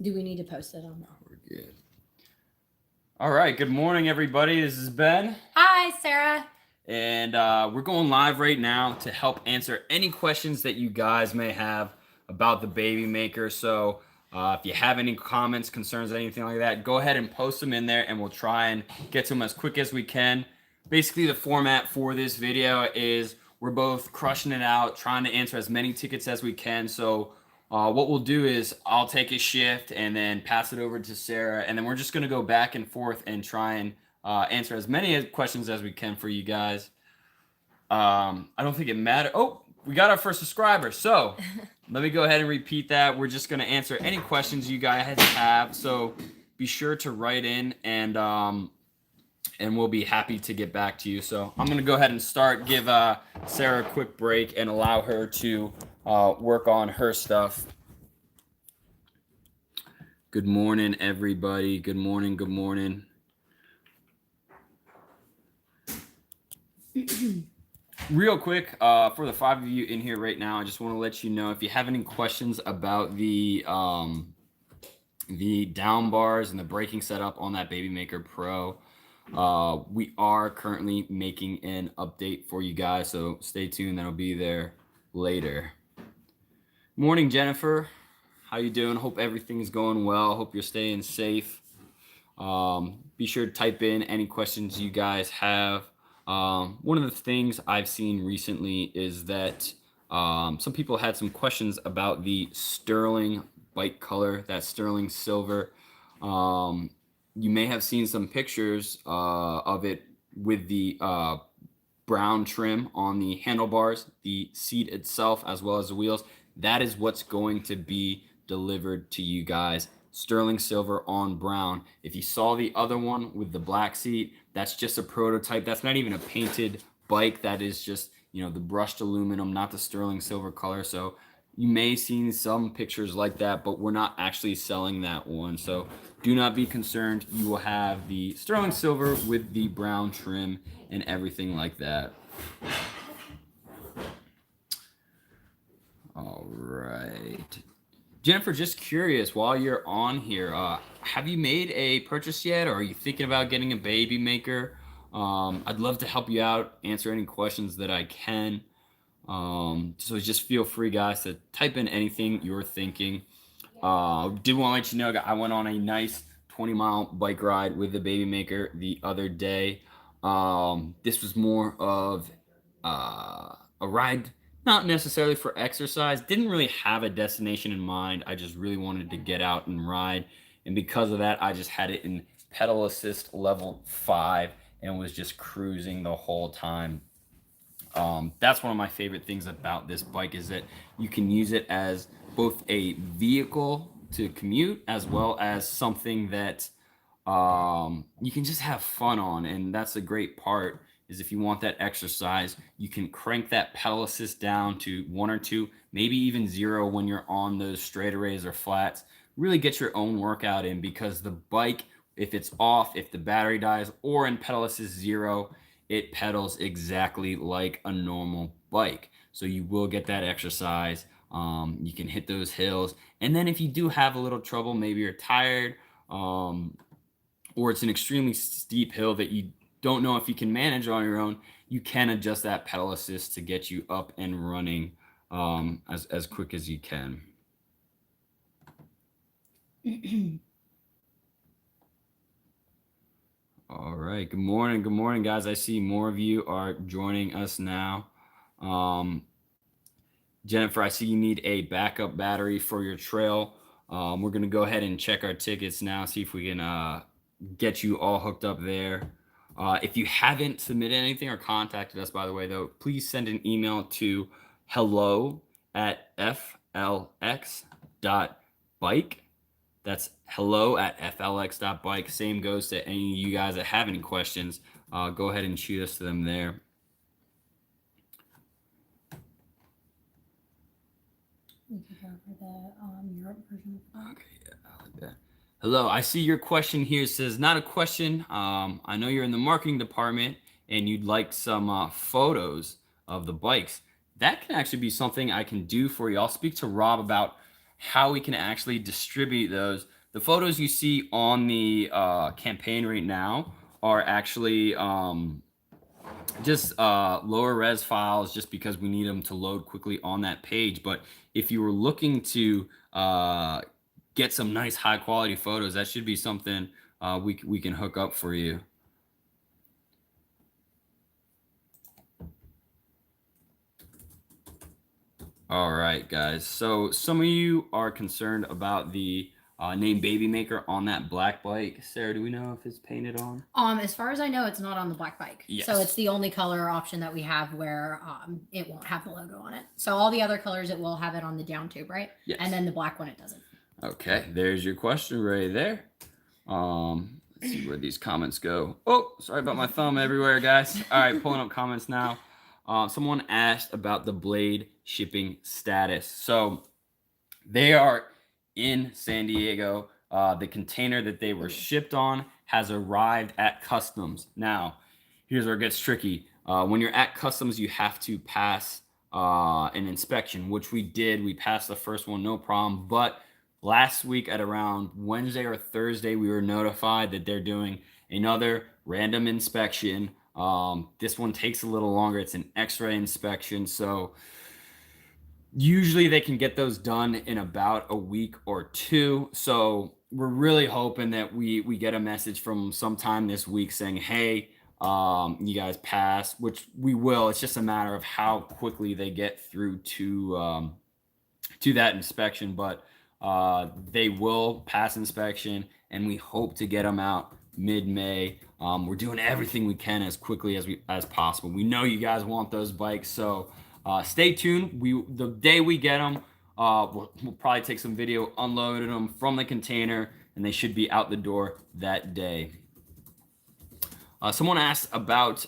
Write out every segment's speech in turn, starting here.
Do we need to post it on that? We're good. All right. Good morning, everybody. This is Ben. Hi, Sarah. And we're going live right now to help answer any questions that you guys may have about the Babymaker. So if you have any comments, concerns, anything like that, go ahead and post them in there and we'll try and get to them as quick as we can. Basically, the format for this video is we're both crushing it out, trying to answer as many tickets as we can. So what we'll do is I'll take a shift and then pass it over to Sarah. And then we're just going to go back and forth and try and answer as many questions as we can for you guys. I don't think it matters. Oh, we got our first subscriber. So let me go ahead and repeat that. We're just going to answer any questions you guys have. So be sure to write in and we'll be happy to get back to you. So I'm going to go ahead and start, give Sarah a quick break and allow her to work on her stuff. Good morning, everybody. Good morning. Good morning. Real quick, for the 5 of you in here right now, I just want to let you know if you have any questions about the down bars and the braking setup on that Babymaker Pro. We are currently making an update for you guys, so stay tuned. That'll be there later. Morning, Jennifer. How you doing? Hope everything's going well. Hope you're staying safe. Be sure to type in any questions you guys have. One of the things I've seen recently is that some people had some questions about the sterling bike color, that sterling silver. You may have seen some pictures of it with the brown trim on the handlebars, the seat itself, as well as the wheels. That is what's going to be delivered to you guys. Sterling silver on brown. If you saw the other one with the black seat, that's just a prototype. That's not even a painted bike. That is just, the brushed aluminum, not the sterling silver color. So you may see some pictures like that, but we're not actually selling that one. So do not be concerned. You will have the sterling silver with the brown trim and everything like that. All right. Jennifer, just curious, while you're on here, have you made a purchase yet, or are you thinking about getting a Babymaker? I'd love to help you out, answer any questions that I can. So just feel free, guys, to type in anything you're thinking. Did want to let you know I went on a nice 20-mile bike ride with the Babymaker the other day. This was more of a ride, not necessarily for exercise. Didn't really have a destination in mind. I just really wanted to get out and ride. And because of that, I just had it in pedal assist level 5 and was just cruising the whole time. That's one of my favorite things about this bike is that you can use it as both a vehicle to commute as well as something that you can just have fun on. And that's the great part. Is if you want that exercise, you can crank that pedal assist down to 1 or 2, maybe even 0 when you're on those straightaways or flats. Really get your own workout in, because the bike, if it's off, if the battery dies, or in pedal assist 0, it pedals exactly like a normal bike. So you will get that exercise. You can hit those hills. And then if you do have a little trouble, maybe you're tired, or it's an extremely steep hill that you don't know if you can manage on your own, you can adjust that pedal assist to get you up and running as quick as you can. All right. Good morning. Good morning, guys. I see more of you are joining us now. Jennifer, I see you need a backup battery for your trail. We're going to go ahead and check our tickets now, see if we can get you all hooked up there. If you haven't submitted anything or contacted us, by the way, though, please send an email to hello@flx.bike. That's hello@flx.bike. Same goes to any of you guys that have any questions. Go ahead and shoot us to them there. We could go for the Europe version. Okay, yeah, I like that. Hello, I see your question here. It says, not a question. I know you're in the marketing department and you'd like some photos of the bikes. That can actually be something I can do for you. I'll speak to Rob about how we can actually distribute those. The photos you see on the campaign right now are actually just lower res files, just because we need them to load quickly on that page. But if you were looking to get some nice high quality photos, that should be something we can hook up for you. All right, guys. So some of you are concerned about the name Babymaker on that black bike. Sarah, do we know if it's painted on? As far as I know, it's not on the black bike. Yes. So it's the only color option that we have where it won't have the logo on it. So all the other colors, it will have it on the down tube, right? Yes. And then the black one, it doesn't. Okay, there's your question right there. Let's see where these comments go. Oh, sorry about my thumb everywhere, guys. All right, pulling up comments now. Someone asked about the blade shipping status. So they are in San Diego. The container that they were shipped on has arrived at customs. Now, here's where it gets tricky. When you're at customs, you have to pass an inspection, which we did. We passed the first one, no problem. But last week at around Wednesday or Thursday, we were notified that they're doing another random inspection. This one takes a little longer. It's an X-ray inspection. So usually they can get those done in about a week or two. So we're really hoping that we get a message from sometime this week saying, hey, you guys passed, which we will. It's just a matter of how quickly they get through to that inspection. But they will pass inspection, and we hope to get them out mid-May. We're doing everything we can as quickly as possible. We know you guys want those bikes, so stay tuned. The day we get them, we'll probably take some video unloading them from the container, and they should be out the door that day. Someone asked about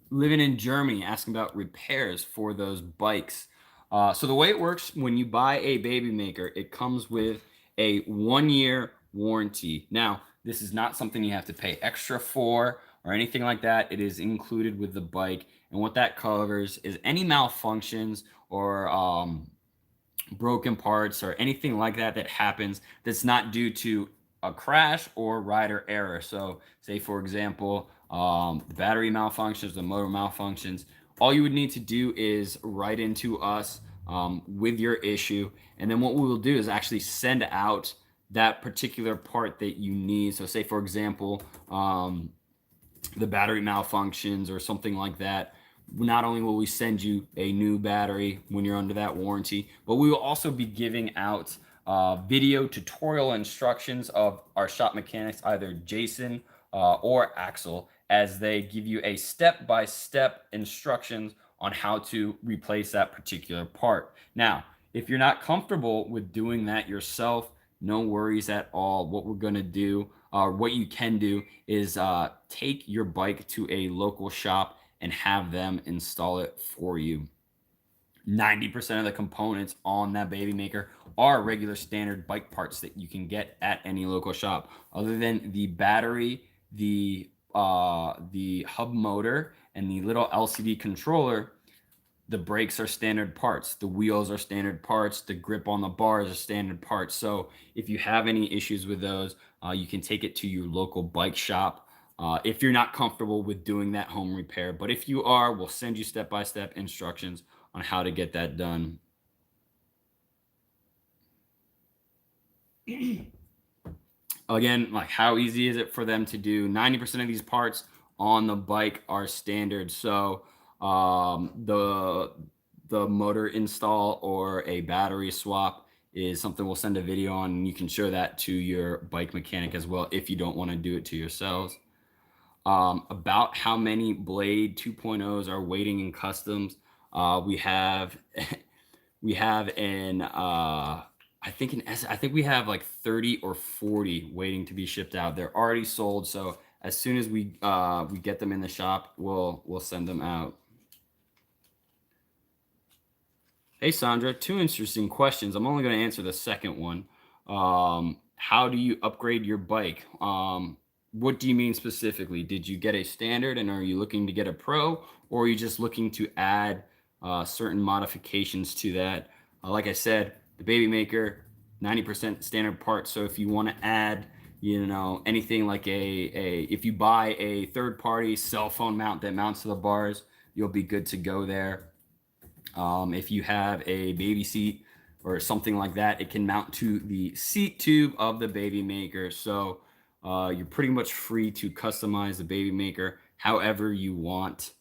living in Germany, asking about repairs for those bikes. So the way it works, when you buy a Babymaker, it comes with a 1-year warranty. Now, this is not something you have to pay extra for or anything like that. It is included with the bike. And what that covers is any malfunctions or broken parts or anything like that that happens that's not due to a crash or rider error. So say, for example, the battery malfunctions, the motor malfunctions, all you would need to do is write into us with your issue. And then what we will do is actually send out that particular part that you need. So say, for example, the battery malfunctions or something like that. Not only will we send you a new battery when you're under that warranty, but we will also be giving out video tutorial instructions of our shop mechanics, either Jason or Axel, as they give you a step-by-step instructions on how to replace that particular part. Now, if you're not comfortable with doing that yourself, no worries at all. What we're going to do, or what you can do, is take your bike to a local shop and have them install it for you. 90% of the components on that Babymaker are regular standard bike parts that you can get at any local shop. Other than the battery, the hub motor, and the little LCD controller, the brakes are standard parts. The wheels are standard parts. The grip on the bars are standard parts. So if you have any issues with those, you can take it to your local bike shop. If you're not comfortable with doing that home repair, but if you are, we'll send you step-by-step instructions on how to get that done. Again, like, how easy is it for them to do? 90% of these parts on the bike are standard. So the motor install or a battery swap is something we'll send a video on, and you can show that to your bike mechanic as well if you don't want to do it to yourselves. About how many Blade 2.0s are waiting in customs. We have an I think we have like 30 or 40 waiting to be shipped out. They're already sold, so as soon as we get them in the shop, we'll send them out. Hey Sandra, 2 interesting questions. I'm only going to answer the second one. How do you upgrade your bike? What do you mean specifically? Did you get a standard and are you looking to get a pro, or are you just looking to add certain modifications to that? Like I said, the Babymaker, 90% standard parts. So if you want to add, you know, anything like if you buy a third-party cell phone mount that mounts to the bars, you'll be good to go there. If you have a baby seat or something like that, it can mount to the seat tube of the Babymaker. So you're pretty much free to customize the Babymaker however you want.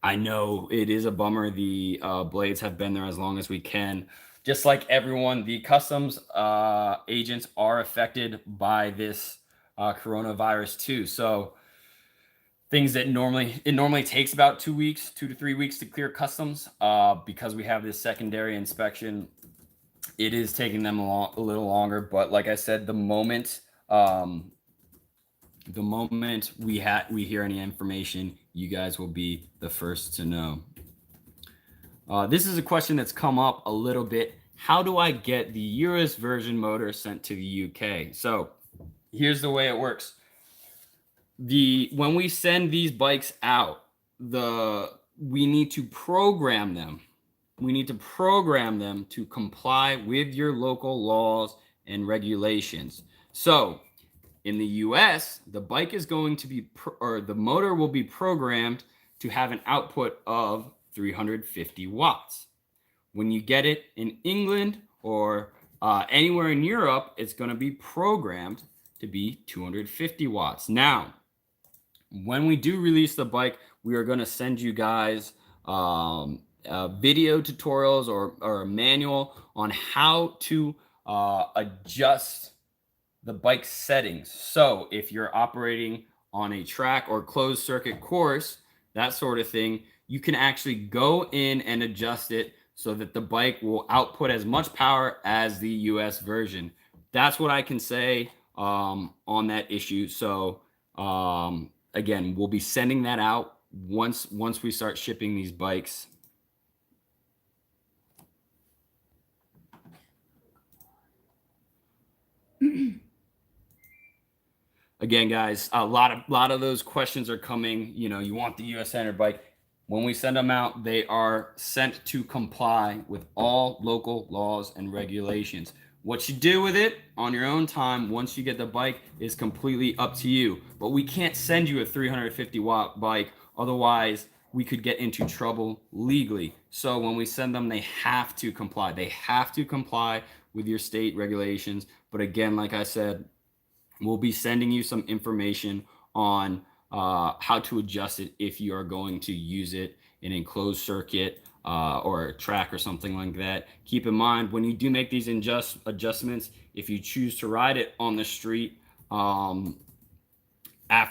I know it is a bummer. The blades have been there as long as we can. Just like everyone, the customs agents are affected by this coronavirus too. So things that normally takes about 2 weeks, 2 to 3 weeks to clear customs, because we have this secondary inspection, it is taking them a little longer. But like I said, the moment we hear any information, you guys will be the first to know. This is a question that's come up a little bit. How do I get the Uris version motor sent to the UK? So here's the way it works. When we send these bikes out, we need to program them. We need to program them to comply with your local laws and regulations. So in the US, the bike is going to be, the motor will be programmed to have an output of 350 watts. When you get it in England or anywhere in Europe, it's going to be programmed to be 250 watts. Now, when we do release the bike, we are going to send you guys video tutorials or a manual on how to adjust the bike settings. So if you're operating on a track or closed circuit course, that sort of thing, you can actually go in and adjust it so that the bike will output as much power as the US version. That's what I can say on that issue. So again, we'll be sending that out once we start shipping these bikes. Again, guys, a lot of those questions are coming. You know, you want the US standard bike. When we send them out, they are sent to comply with all local laws and regulations. What you do with it on your own time once you get the bike is completely up to you. But we can't send you a 350 watt bike. Otherwise, we could get into trouble legally. So when we send them, they have to comply. They have to comply with your state regulations. But again, like I said, we'll be sending you some information on how to adjust it if you are going to use it in a closed circuit or a track or something like that. Keep in mind, when you do make these adjustments, if you choose to ride it on the street after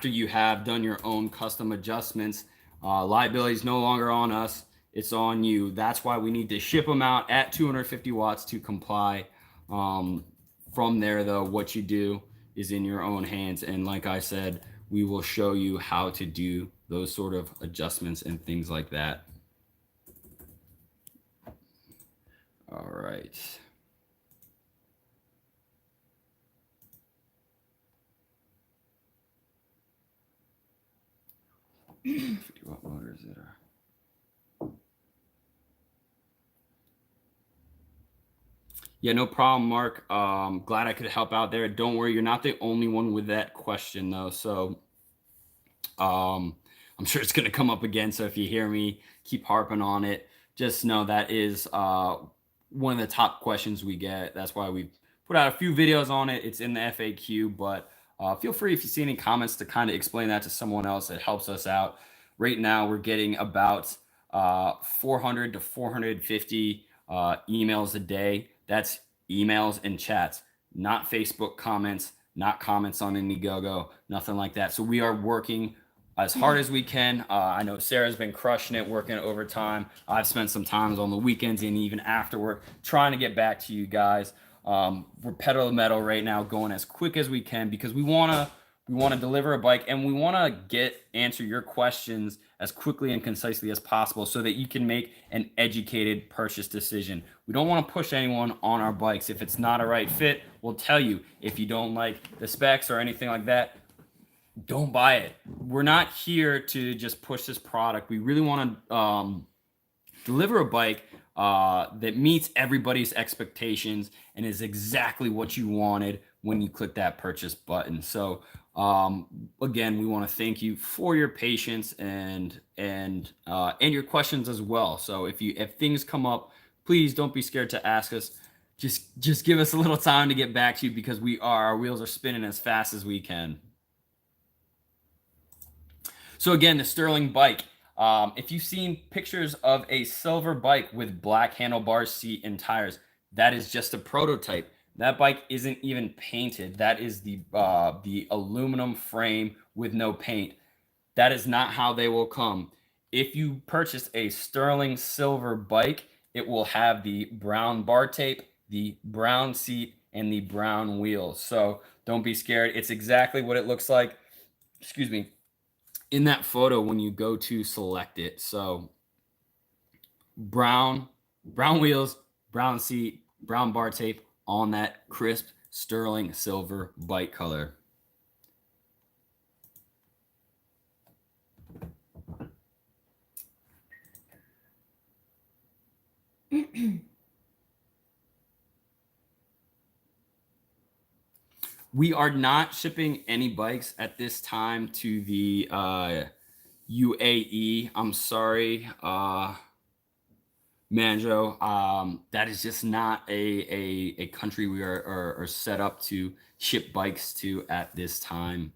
you have done your own custom adjustments, liability is no longer on us, it's on you. That's why we need to ship them out at 250 watts to comply. From there, though, what you do is in your own hands. And like I said, we will show you how to do those sort of adjustments and things like that. All right. What motors that are? Yeah, no problem, Mark. Glad I could help out there. Don't worry, you're not the only one with that question, though. So I'm sure it's going to come up again. So if you hear me keep harping on it, just know that is one of the top questions we get. That's why we put out a few videos on it. It's in the FAQ, but feel free if you see any comments to kind of explain that to someone else. It helps us out. Right now, we're getting about 400 to 450 emails a day. That's emails and chats, not Facebook comments, not comments on Indiegogo, nothing like that. So we are working as hard as we can. I know Sarah's been crushing it, working overtime. I've spent some times on the weekends and even after work trying to get back to you guys. We're pedal to metal right now, going as quick as we can because we want to deliver a bike and we want to answer your questions as quickly and concisely as possible so that you can make an educated purchase decision. We don't want to push anyone on our bikes. If it's not a right fit, we'll tell you. If you don't like the specs or anything like that, don't buy it. We're not here to just push this product. We really want to deliver a bike that meets everybody's expectations and is exactly what you wanted when you click that purchase button. So again, we want to thank you for your patience and your questions as well. So if things come up, please don't be scared to ask us. Just give us a little time to get back to you, because our wheels are spinning as fast as we can. So again, the Sterling bike. If you've seen pictures of a silver bike with black handlebars, seat, and tires, that is just a prototype. That bike isn't even painted. That is the aluminum frame with no paint. That is not how they will come. If you purchase a Sterling silver bike, it will have the brown bar tape, the brown seat, and the brown wheels. So don't be scared. It's exactly what it looks like. Excuse me. In that photo when you go to select it. So brown wheels, brown seat, brown bar tape on that crisp Sterling silver bike color. We are not shipping any bikes at this time to the UAE. I'm sorry, Manjo. That is just not a country we are set up to ship bikes to at this time.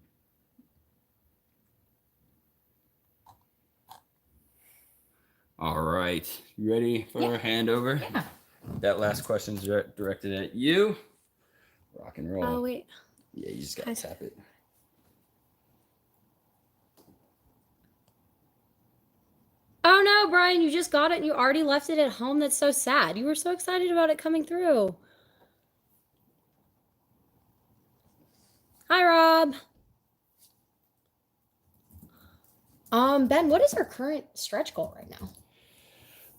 All right, you ready for a handover? Yeah. That last question's directed at you. Rock and roll. Oh, wait. Yeah, you just gotta tap it. Oh no, Brian, you just got it and you already left it at home. That's so sad. You were so excited about it coming through. Hi, Rob. Ben, what is our current stretch goal right now?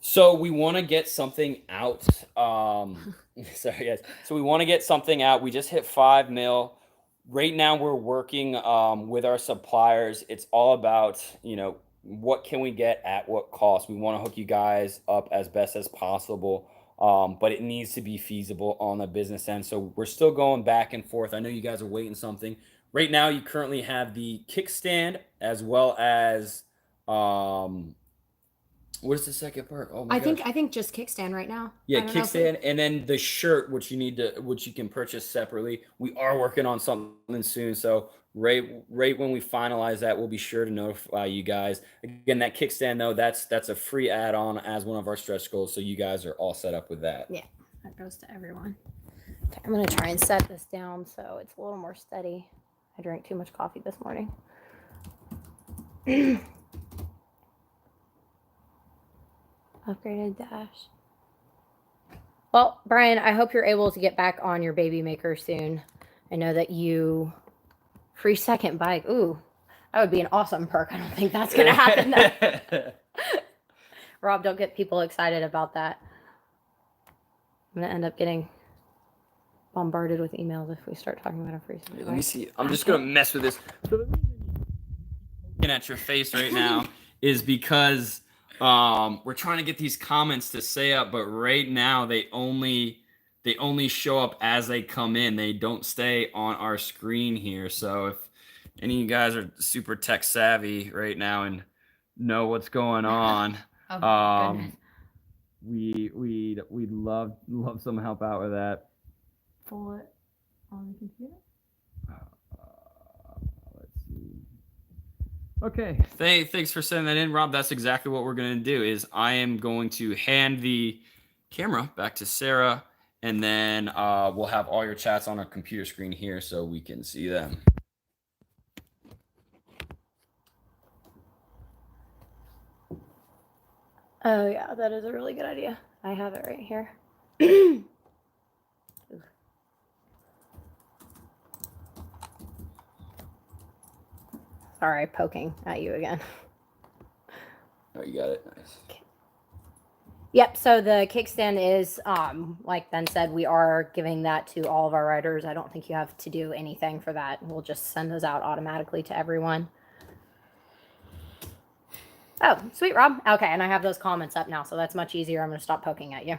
So we want to get something out. Sorry, guys. So we want to get something out. We just hit 5 mil. Right now we're working with our suppliers. It's all about, what can we get at what cost. We want to hook you guys up as best as possible, but it needs to be feasible on the business end. So we're still going back and forth. I know you guys are waiting something. Right now you currently have the kickstand as well as what is the second part? Oh my I think just kickstand right now. Yeah, kickstand, and then the shirt, which you can purchase separately. We are working on something soon, so right when we finalize that, we'll be sure to notify you guys. Again, that kickstand though, that's a free add-on as one of our stretch goals, so you guys are all set up with that. Yeah, that goes to everyone. Okay, I'm gonna try and set this down so it's a little more steady. I drank too much coffee this morning. Upgraded dash. Well, Brian, I hope you're able to get back on your Babymaker soon. I know that you free second bike. Ooh, that would be an awesome perk. I don't think that's gonna happen though. Rob, don't get people excited about that. I'm gonna end up getting bombarded with emails if we start talking about a free second bike. Let me see. I'm just gonna mess with this. Looking at your face right now is because we're trying to get these comments to stay up, but right now they only show up as they come in. They don't stay on our screen here. So if any of you guys are super tech savvy right now and know what's going on, we'd love some help out with that. Pull it on the computer. Let's see. Okay, thanks for sending that in, Rob. That's exactly what we're going to do. Is I am going to hand the camera back to Sarah, and then we'll have all your chats on our computer screen here so we can see them. Oh yeah, that is a really good idea. I have it right here. Sorry, poking at you again. Oh, you got it. Nice. Okay. Yep, so the kickstand is, like Ben said, we are giving that to all of our riders. I don't think you have to do anything for that. We'll just send those out automatically to everyone. Oh, sweet, Rob. Okay, and I have those comments up now, so that's much easier. I'm going to stop poking at you.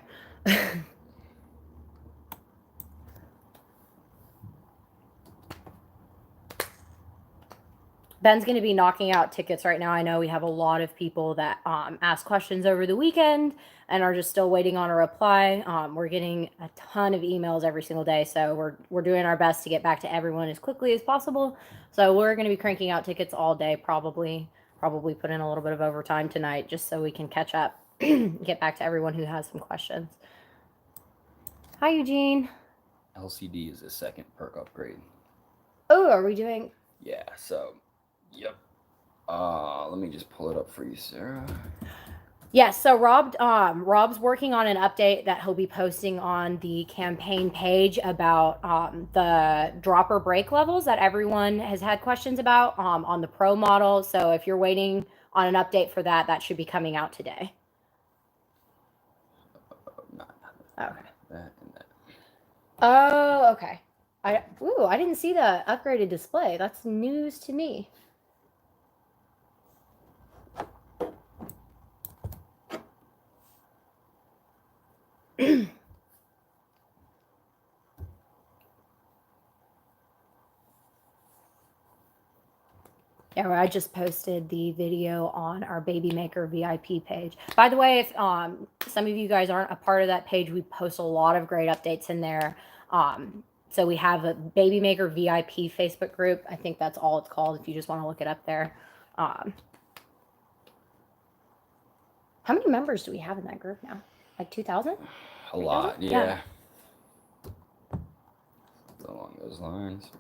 Ben's going to be knocking out tickets right now. I know we have a lot of people that ask questions over the weekend and are just still waiting on a reply. We're getting a ton of emails every single day, so we're doing our best to get back to everyone as quickly as possible. So we're going to be cranking out tickets all day, probably put in a little bit of overtime tonight just so we can catch up, get back to everyone who has some questions. Hi, Eugene. LCD is a second perk upgrade. Oh, are we doing? Yeah, so, yep. Let me just pull it up for you, Sarah. Yes, so Rob's working on an update that he'll be posting on the campaign page about the dropper brake levels that everyone has had questions about on the Pro model. So if you're waiting on an update for that, that should be coming out today. Okay. That and that. Oh, okay. I didn't see the upgraded display. That's news to me. Yeah, I just posted the video on our Babymaker VIP page. By the way, if some of you guys aren't a part of that page, we post a lot of great updates in there. So we have a Babymaker VIP Facebook group. I think that's all it's called if you just want to look it up there. How many members do we have in that group now? Like 2,000? A lot, yeah. Along those lines.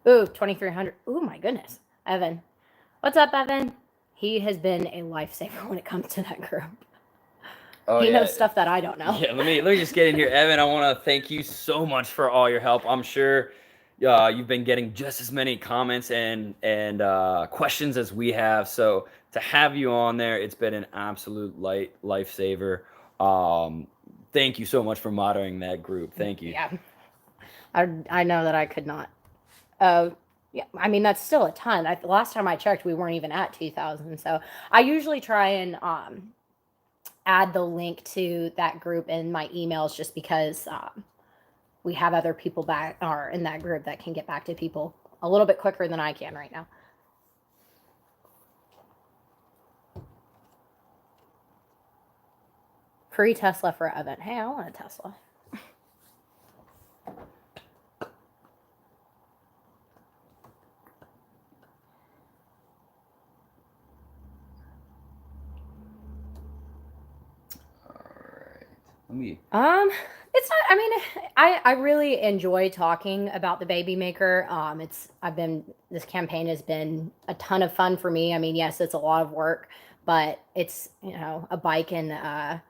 Ooh, 2,300. Ooh, my goodness. Evan. What's up, Evan? He has been a lifesaver when it comes to that group. Oh, he knows stuff that I don't know. Yeah, let me just get in here. Evan, I want to thank you so much for all your help. I'm sure you've been getting just as many comments and questions as we have. So to have you on there, it's been an absolute lifesaver. Thank you so much for monitoring that group. Thank you. Yeah. I know that I could not. Yeah, I mean, that's still a ton. The last time I checked, we weren't even at 2,000. So I usually try and add the link to that group in my emails just because we have other people back or in that group that can get back to people a little bit quicker than I can right now. Free Tesla for Evan. Hey, I want a Tesla. It's not, I mean, I really enjoy talking about the Babymaker. This campaign has been a ton of fun for me. I mean, yes, it's a lot of work, but it's, a bike and,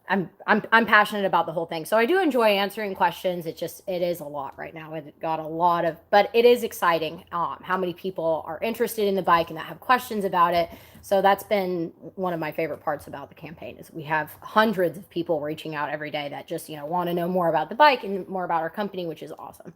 I'm passionate about the whole thing. So I do enjoy answering questions. It is a lot right now. It got a lot of, but it is exciting how many people are interested in the bike and that have questions about it. So that's been one of my favorite parts about the campaign is we have hundreds of people reaching out every day that just, want to know more about the bike and more about our company, which is awesome.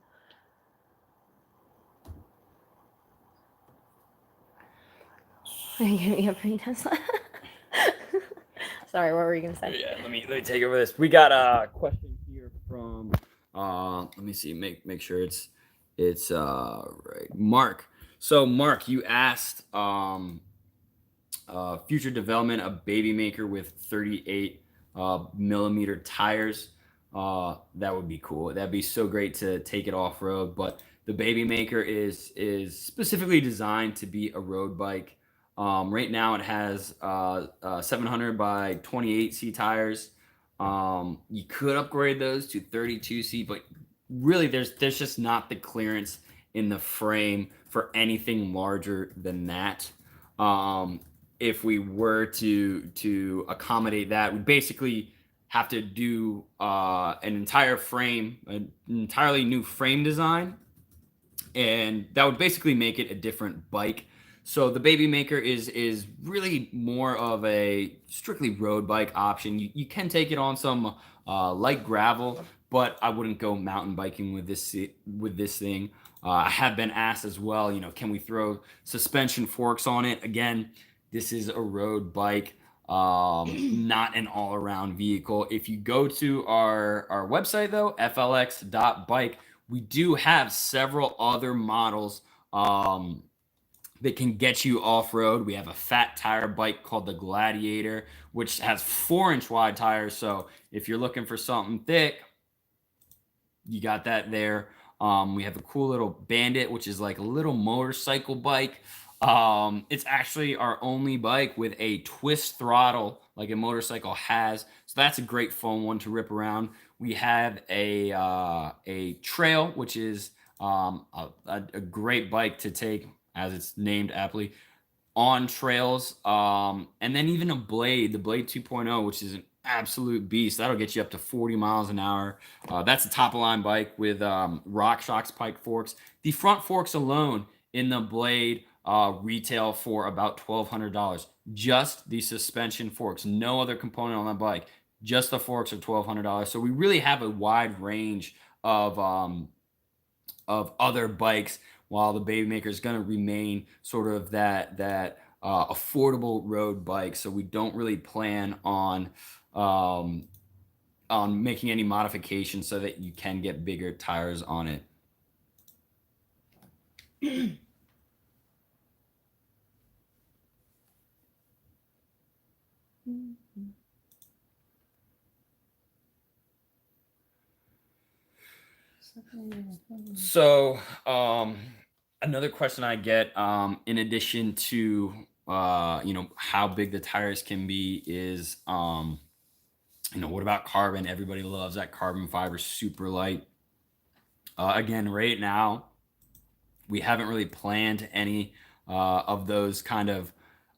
Sorry, what were you gonna say? Yeah, let me take over this. We got a question here from let me see, make sure it's right. Mark. So Mark, you asked future development of Babymaker with 38 millimeter tires. That would be cool. That'd be so great to take it off road. But the Babymaker is specifically designed to be a road bike. Right now it has 700 by 28C tires. You could upgrade those to 32C, but really there's just not the clearance in the frame for anything larger than that. If we were to accommodate that, we basically have to do an entire frame, an entirely new frame design, and that would basically make it a different bike. So the Babymaker is really more of a strictly road bike option. You can take it on some light gravel, but I wouldn't go mountain biking with this thing. I have been asked as well, can we throw suspension forks on it? Again, this is a road bike, not an all-around vehicle. If you go to our website though, flx.bike, we do have several other models that can get you off-road. We have a fat tire bike called the Gladiator, which has 4-inch wide tires. So if you're looking for something thick, you got that there. We have a cool little Bandit, which is like a little motorcycle bike. It's actually our only bike with a twist throttle like a motorcycle has. So that's a great fun one to rip around. We have a trail, which is a great bike to take, as it's named aptly, on trails. And then even a Blade, the Blade 2.0, which is an absolute beast. That'll get you up to 40 miles an hour. That's a top of line bike with RockShox pike forks. The front forks alone in the Blade retail for about $1,200. Just the suspension forks, no other component on that bike. Just the forks are $1,200. So we really have a wide range of other bikes, while the Babymaker is going to remain sort of that affordable road bike. So we don't really plan on making any modifications so that you can get bigger tires on it. So another question I get, in addition to how big the tires can be, is what about carbon? Everybody loves that carbon fiber, super light. Again, right now we haven't really planned any of those kind of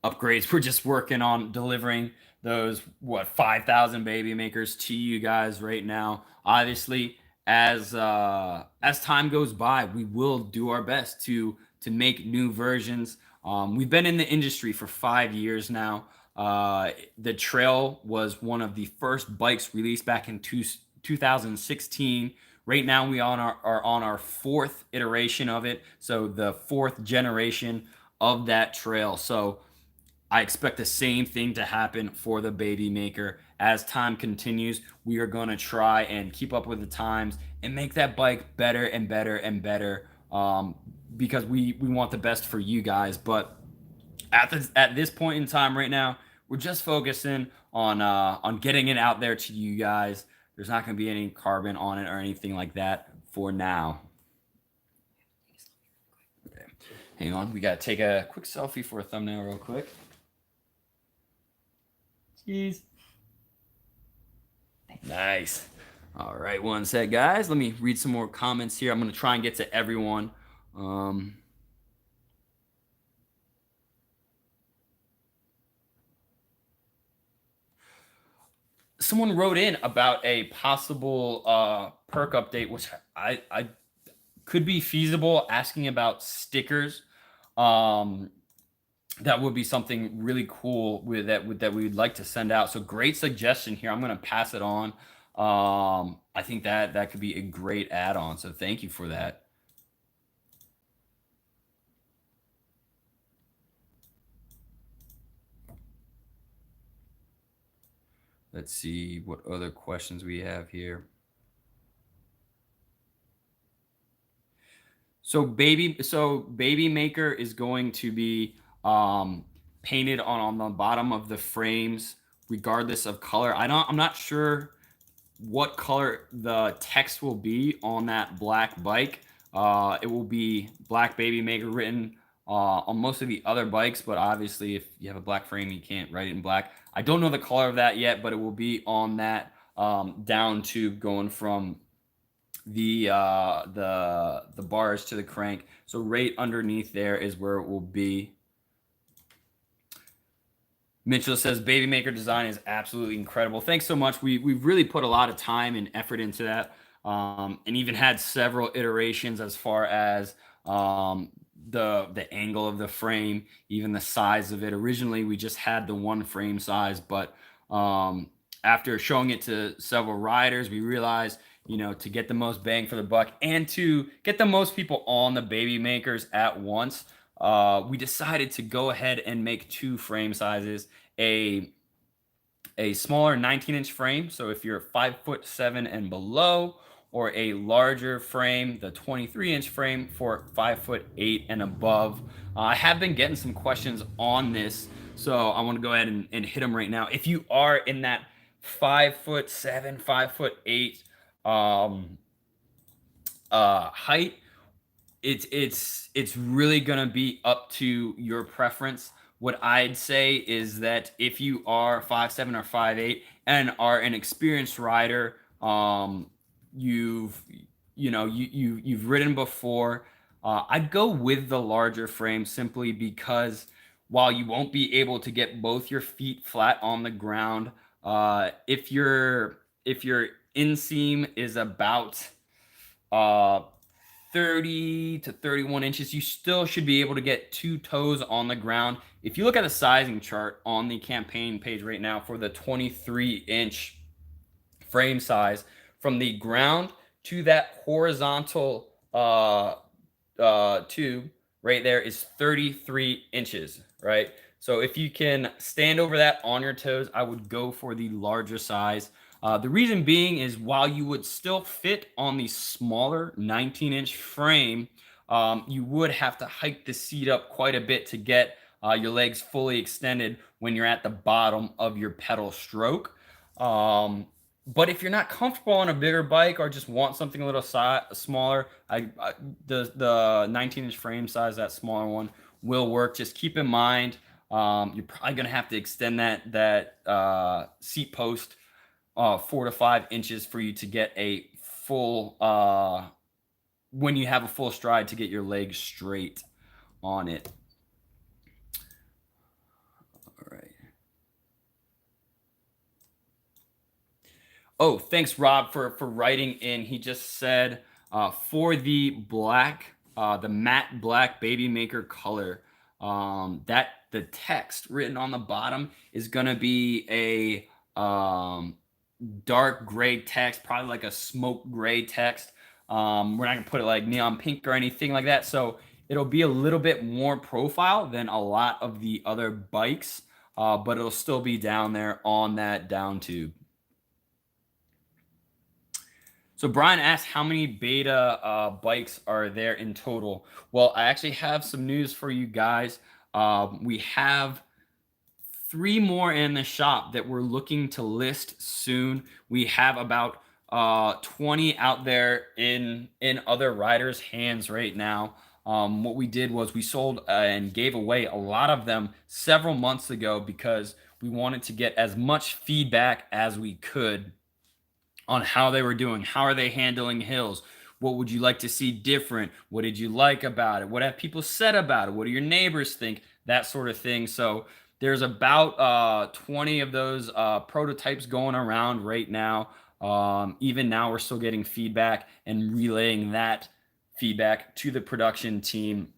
upgrades. We're just working on delivering those 5,000 Babymakers to you guys right now. Obviously, as time goes by, we will do our best to make new versions. We've been in the industry for 5 years now. The Trail was one of the first bikes released back in 2016. Right now we are on our 4th iteration of it, so the 4th generation of that Trail. So I expect the same thing to happen for the Babymaker. As time continues, we are going to try and keep up with the times and make that bike better and better and better, because we want the best for you guys. But at this point in time right now, we're just focusing on getting it out there to you guys. There's not going to be any carbon on it or anything like that for now. Okay, hang on. We got to take a quick selfie for a thumbnail real quick. Jeez. Nice. All right, one sec, guys. Let me read some more comments here. I'm going to try and get to everyone. Someone wrote in about a possible perk update, which I could be feasible, asking about stickers. That would be something really cool that we'd like to send out. So great suggestion here. I'm going to pass it on. I think that could be a great add-on. So thank you for that. Let's see what other questions we have here. So Babymaker is going to be painted on the bottom of the frames, regardless of color. I'm not sure what color the text will be on that black bike. It will be Black Babymaker written on most of the other bikes, but obviously if you have a black frame, you can't write it in black. I don't know the color of that yet, but it will be on that down tube going from the bars to the crank. So right underneath there is where it will be. Mitchell says Babymaker design is absolutely incredible. Thanks so much. We've really put a lot of time and effort into that, and even had several iterations as far as the angle of the frame, even the size of it. Originally, we just had the one frame size, but after showing it to several riders, we realized to get the most bang for the buck and to get the most people on the Babymakers at once, we decided to go ahead and make 2 frame sizes, a smaller 19-inch frame, so if you're 5'7" and below, or a larger frame, the 23-inch frame for 5'8" and above. I have been getting some questions on this, so I want to go ahead and hit them right now. If you are in that 5'7", 5'8" height, it's really gonna be up to your preference. What I'd say is that if you are 5'7" or 5'8" and are an experienced rider, you've ridden before, I'd go with the larger frame, simply because while you won't be able to get both your feet flat on the ground, if your inseam is about 30 to 31 inches, you still should be able to get 2 toes on the ground. If you look at the sizing chart on the campaign page right now for the 23-inch frame size, from the ground to that horizontal tube right there is 33 inches, right? So if you can stand over that on your toes, I would go for the larger size. The reason being is, while you would still fit on the smaller 19-inch frame, you would have to hike the seat up quite a bit to get your legs fully extended when you're at the bottom of your pedal stroke. But if you're not comfortable on a bigger bike or just want something a little smaller, the 19-inch frame size, that smaller one, will work. Just keep in mind, you're probably going to have to extend that seat post 4 to 5 inches for you to get a full, when you have a full stride, to get your legs straight on it. All right. Oh, thanks, Rob, for writing in. He just said, for the black, the matte black Babymaker color, that the text written on the bottom is going to be a dark gray text, probably like a smoke gray text. We're not going to put it like neon pink or anything like that. So it'll be a little bit more profile than a lot of the other bikes, but it'll still be down there on that down tube. So Brian asked, how many beta bikes are there in total? Well, I actually have some news for you guys. We have 3 more in the shop that we're looking to list soon. We have about 20 out there in other riders' hands right now. What we did was we sold and gave away a lot of them several months ago, because we wanted to get as much feedback as we could on how they were doing. How are they handling hills? What would you like to see different? What did you like about it? What have people said about it? What do your neighbors think? That sort of thing. So there's about 20 of those prototypes going around right now. Even now, we're still getting feedback and relaying that feedback to the production team.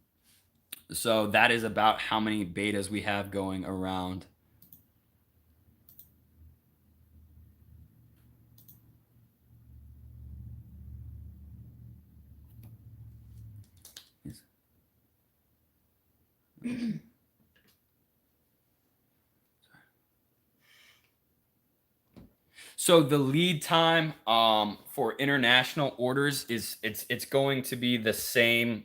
So that is about how many betas we have going around. So the lead time for international orders is it's going to be the same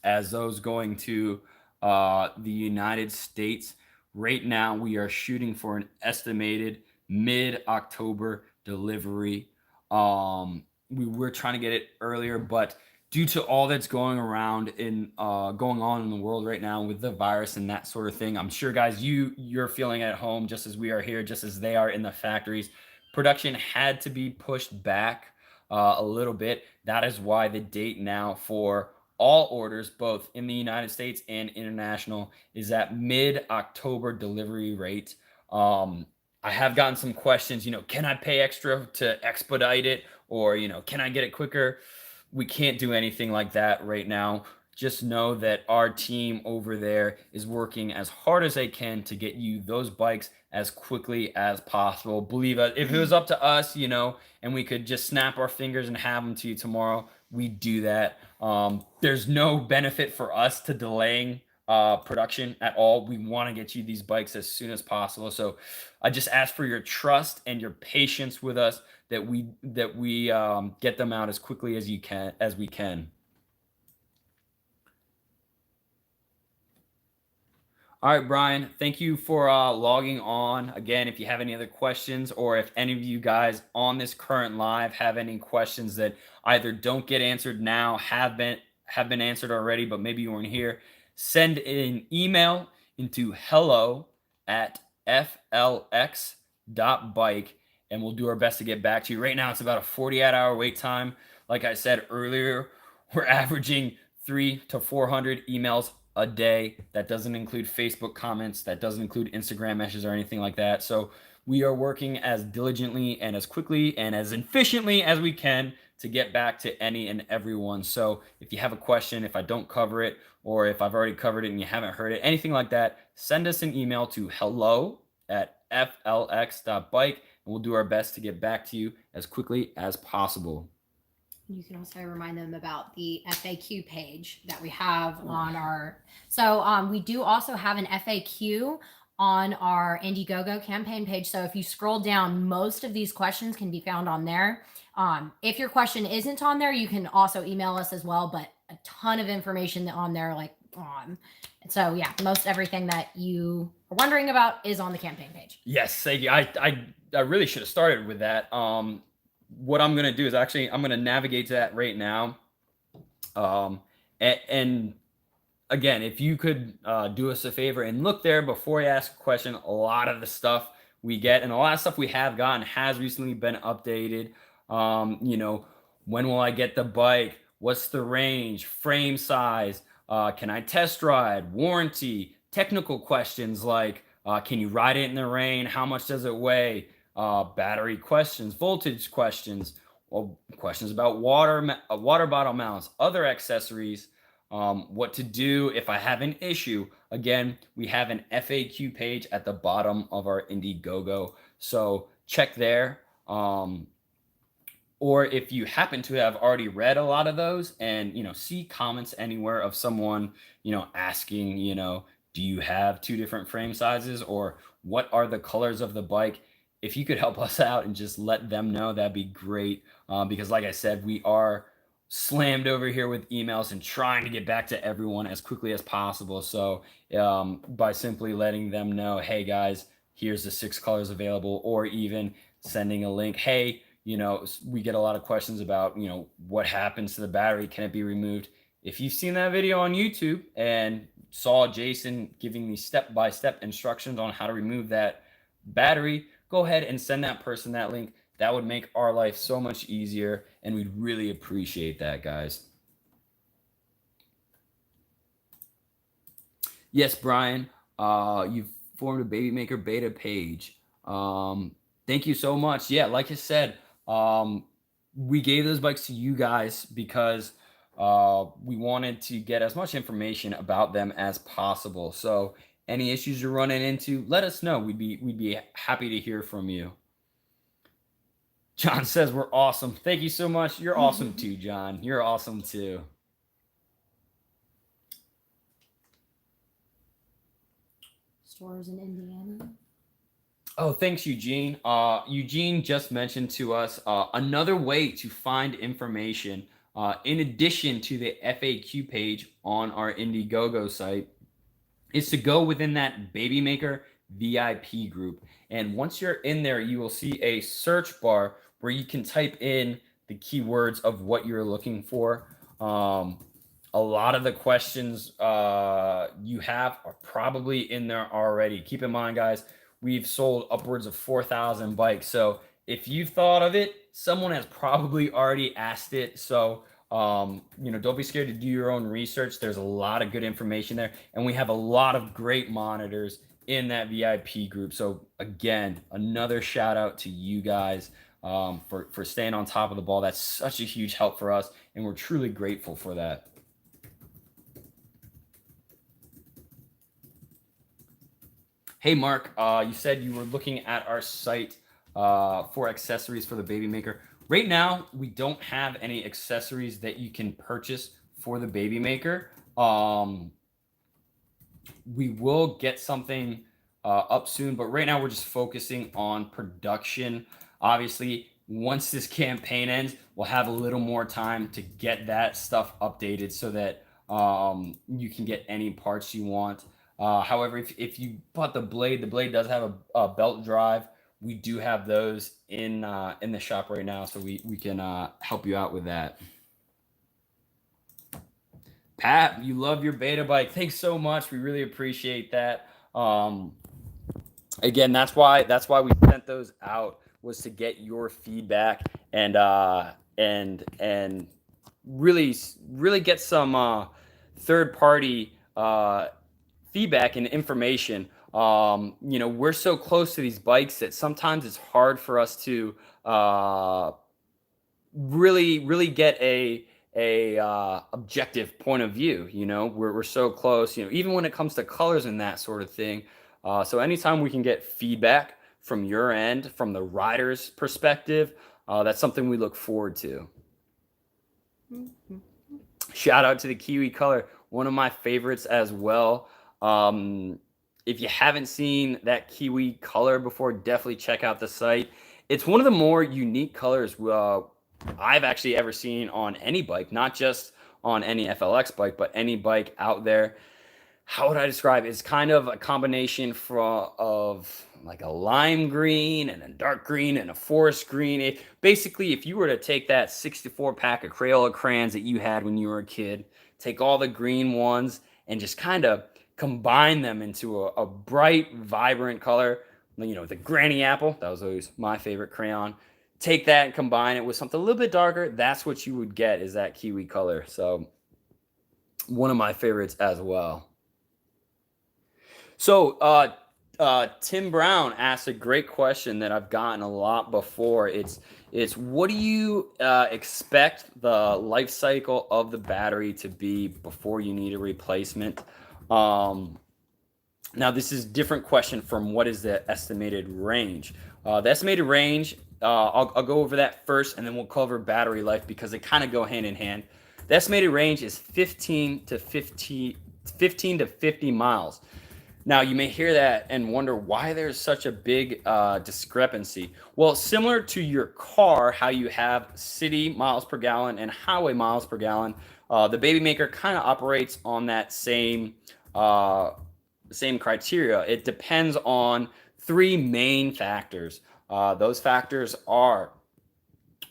as those going to the United States. Right now, we are shooting for an estimated mid-October delivery. We're trying to get it earlier, but due to all that's going around going on in the world right now with the virus and that sort of thing, I'm sure, guys, you're feeling at home just as we are here, just as they are in the factories. Production had to be pushed back a little bit. That is why the date now for all orders, both in the United States and international, is that mid-October delivery rate. I have gotten some questions, can I pay extra to expedite it? Or, can I get it quicker? We can't do anything like that right now. Just know that our team over there is working as hard as they can to get you those bikes as quickly as possible. Believe us, if it was up to us, you know, and we could just snap our fingers and have them to you tomorrow, we'd do that. There's no benefit for us to delaying production at all. We want to get you these bikes as soon as possible. So I just ask for your trust and your patience with us that we get them out as quickly as we can. All right, Brian, thank you for logging on. Again, if you have any other questions, or if any of you guys on this current live have any questions that either don't get answered now, have been answered already, but maybe you weren't here, send an email into hello@flx.bike, and we'll do our best to get back to you. Right now, it's about a 48-hour wait time. Like I said earlier, we're averaging 300 to 400 emails a day. That doesn't include Facebook comments. That doesn't include Instagram messages or anything like that. So we are working as diligently and as quickly and as efficiently as we can to get back to any and everyone. So if you have a question, if I don't cover it, or if I've already covered it and you haven't heard it, anything like that, send us an email to hello@flx.bike, and we'll do our best to get back to you as quickly as possible. You can also remind them about the FAQ page that we have on our. So we do also have an FAQ on our Indiegogo campaign page. So if you scroll down, most of these questions can be found on there. If your question isn't on there, you can also email us as well, but a ton of information on there, so yeah, most everything that you are wondering about is on the campaign page. Yes, thank you. I really should have started with that. What I'm going to do is actually, I'm going to navigate to that right now. And again, if you could do us a favor and look there before you ask a question, a lot of the stuff we get and a lot of stuff we have gotten has recently been updated. You know, when will I get the bike? What's the range? Frame size? Can I test ride? Warranty? Technical questions like, can you ride it in the rain? How much does it weigh? Battery questions, voltage questions, questions about water bottle mounts, other accessories, what to do if I have an issue. Again, we have an FAQ page at the bottom of our Indiegogo, so check there. Or if you happen to have already read a lot of those and, you know, see comments anywhere of someone, you know, asking, you know, do you have 2 different frame sizes, or what are the colors of the bike? If you could help us out and just let them know, that'd be great. Because like I said, we are slammed over here with emails and trying to get back to everyone as quickly as possible. So by simply letting them know, hey guys, here's the 6 colors available, or even sending a link, hey, you know, we get a lot of questions about, you know, what happens to the battery? Can it be removed? If you've seen that video on YouTube and saw Jason giving me step-by-step instructions on how to remove that battery, go ahead and send that person that link. That would make our life so much easier, and we'd really appreciate that, guys. Yes, Brian, you've formed a Babymaker beta page. Thank you so much. Yeah, like I said, we gave those bikes to you guys because we wanted to get as much information about them as possible. So any issues you're running into, let us know. We'd be happy to hear from you. John says we're awesome. Thank you so much. You're awesome too, John. You're awesome too. Stores in Indiana. Oh, thanks, Eugene. Eugene just mentioned to us another way to find information in addition to the FAQ page on our Indiegogo site is to go within that Babymaker VIP group. And once you're in there, you will see a search bar where you can type in the keywords of what you're looking for. A lot of the questions you have are probably in there already. Keep in mind, guys, we've sold upwards of 4,000 bikes. So if you've thought of it, someone has probably already asked it. So, you know, don't be scared to do your own research. There's a lot of good information there. And we have a lot of great monitors in that VIP group. So again, another shout out to you guys for staying on top of the ball. That's such a huge help for us, and we're truly grateful for that. Hey, Mark, you said you were looking at our site for accessories for the Babymaker. Right now, we don't have any accessories that you can purchase for the Babymaker. We will get something up soon, but right now we're just focusing on production. Obviously, once this campaign ends, we'll have a little more time to get that stuff updated so that you can get any parts you want. However, if you bought the blade does have a belt drive. We do have those in the shop right now, so we can help you out with that. Pat, you love your beta bike. Thanks so much. We really appreciate that. Again, that's why we sent those out, was to get your feedback and really get some third party feedback and information. We're so close to these bikes that sometimes it's hard for us to really get a objective point of view. We're so close, even when it comes to colors and that sort of thing. So anytime we can get feedback from your end, from the rider's perspective, that's something we look forward to. Shout out to the Kiwi color, one of my favorites as well. If you haven't seen that Kiwi color before, definitely check out the site. It's one of the more unique colors I've actually ever seen on any bike, not just on any FLX bike, but any bike out there. How would I describe it? It's kind of a combination of like a lime green and a dark green and a forest green. Basically, if you were to take that 64 pack of Crayola crayons that you had when you were a kid, take all the green ones and just kind of combine them into a bright, vibrant color, the granny apple, that was always my favorite crayon. Take that and combine it with something a little bit darker. That's what you would get, is that Kiwi color. So one of my favorites as well. So Tim Brown asked a great question that I've gotten a lot before. It's what do you expect the life cycle of the battery to be before you need a replacement? Now this is a different question from what is the estimated range. The estimated range, I'll go over that first, and then we'll cover battery life because they kind of go hand in hand. The estimated range is 15 to 50 miles. Now, you may hear that and wonder why there's such a big discrepancy. Well, similar to your car, how you have city miles per gallon and highway miles per gallon, the Babymaker kind of operates on that same criteria. It depends on three main factors. Those factors are,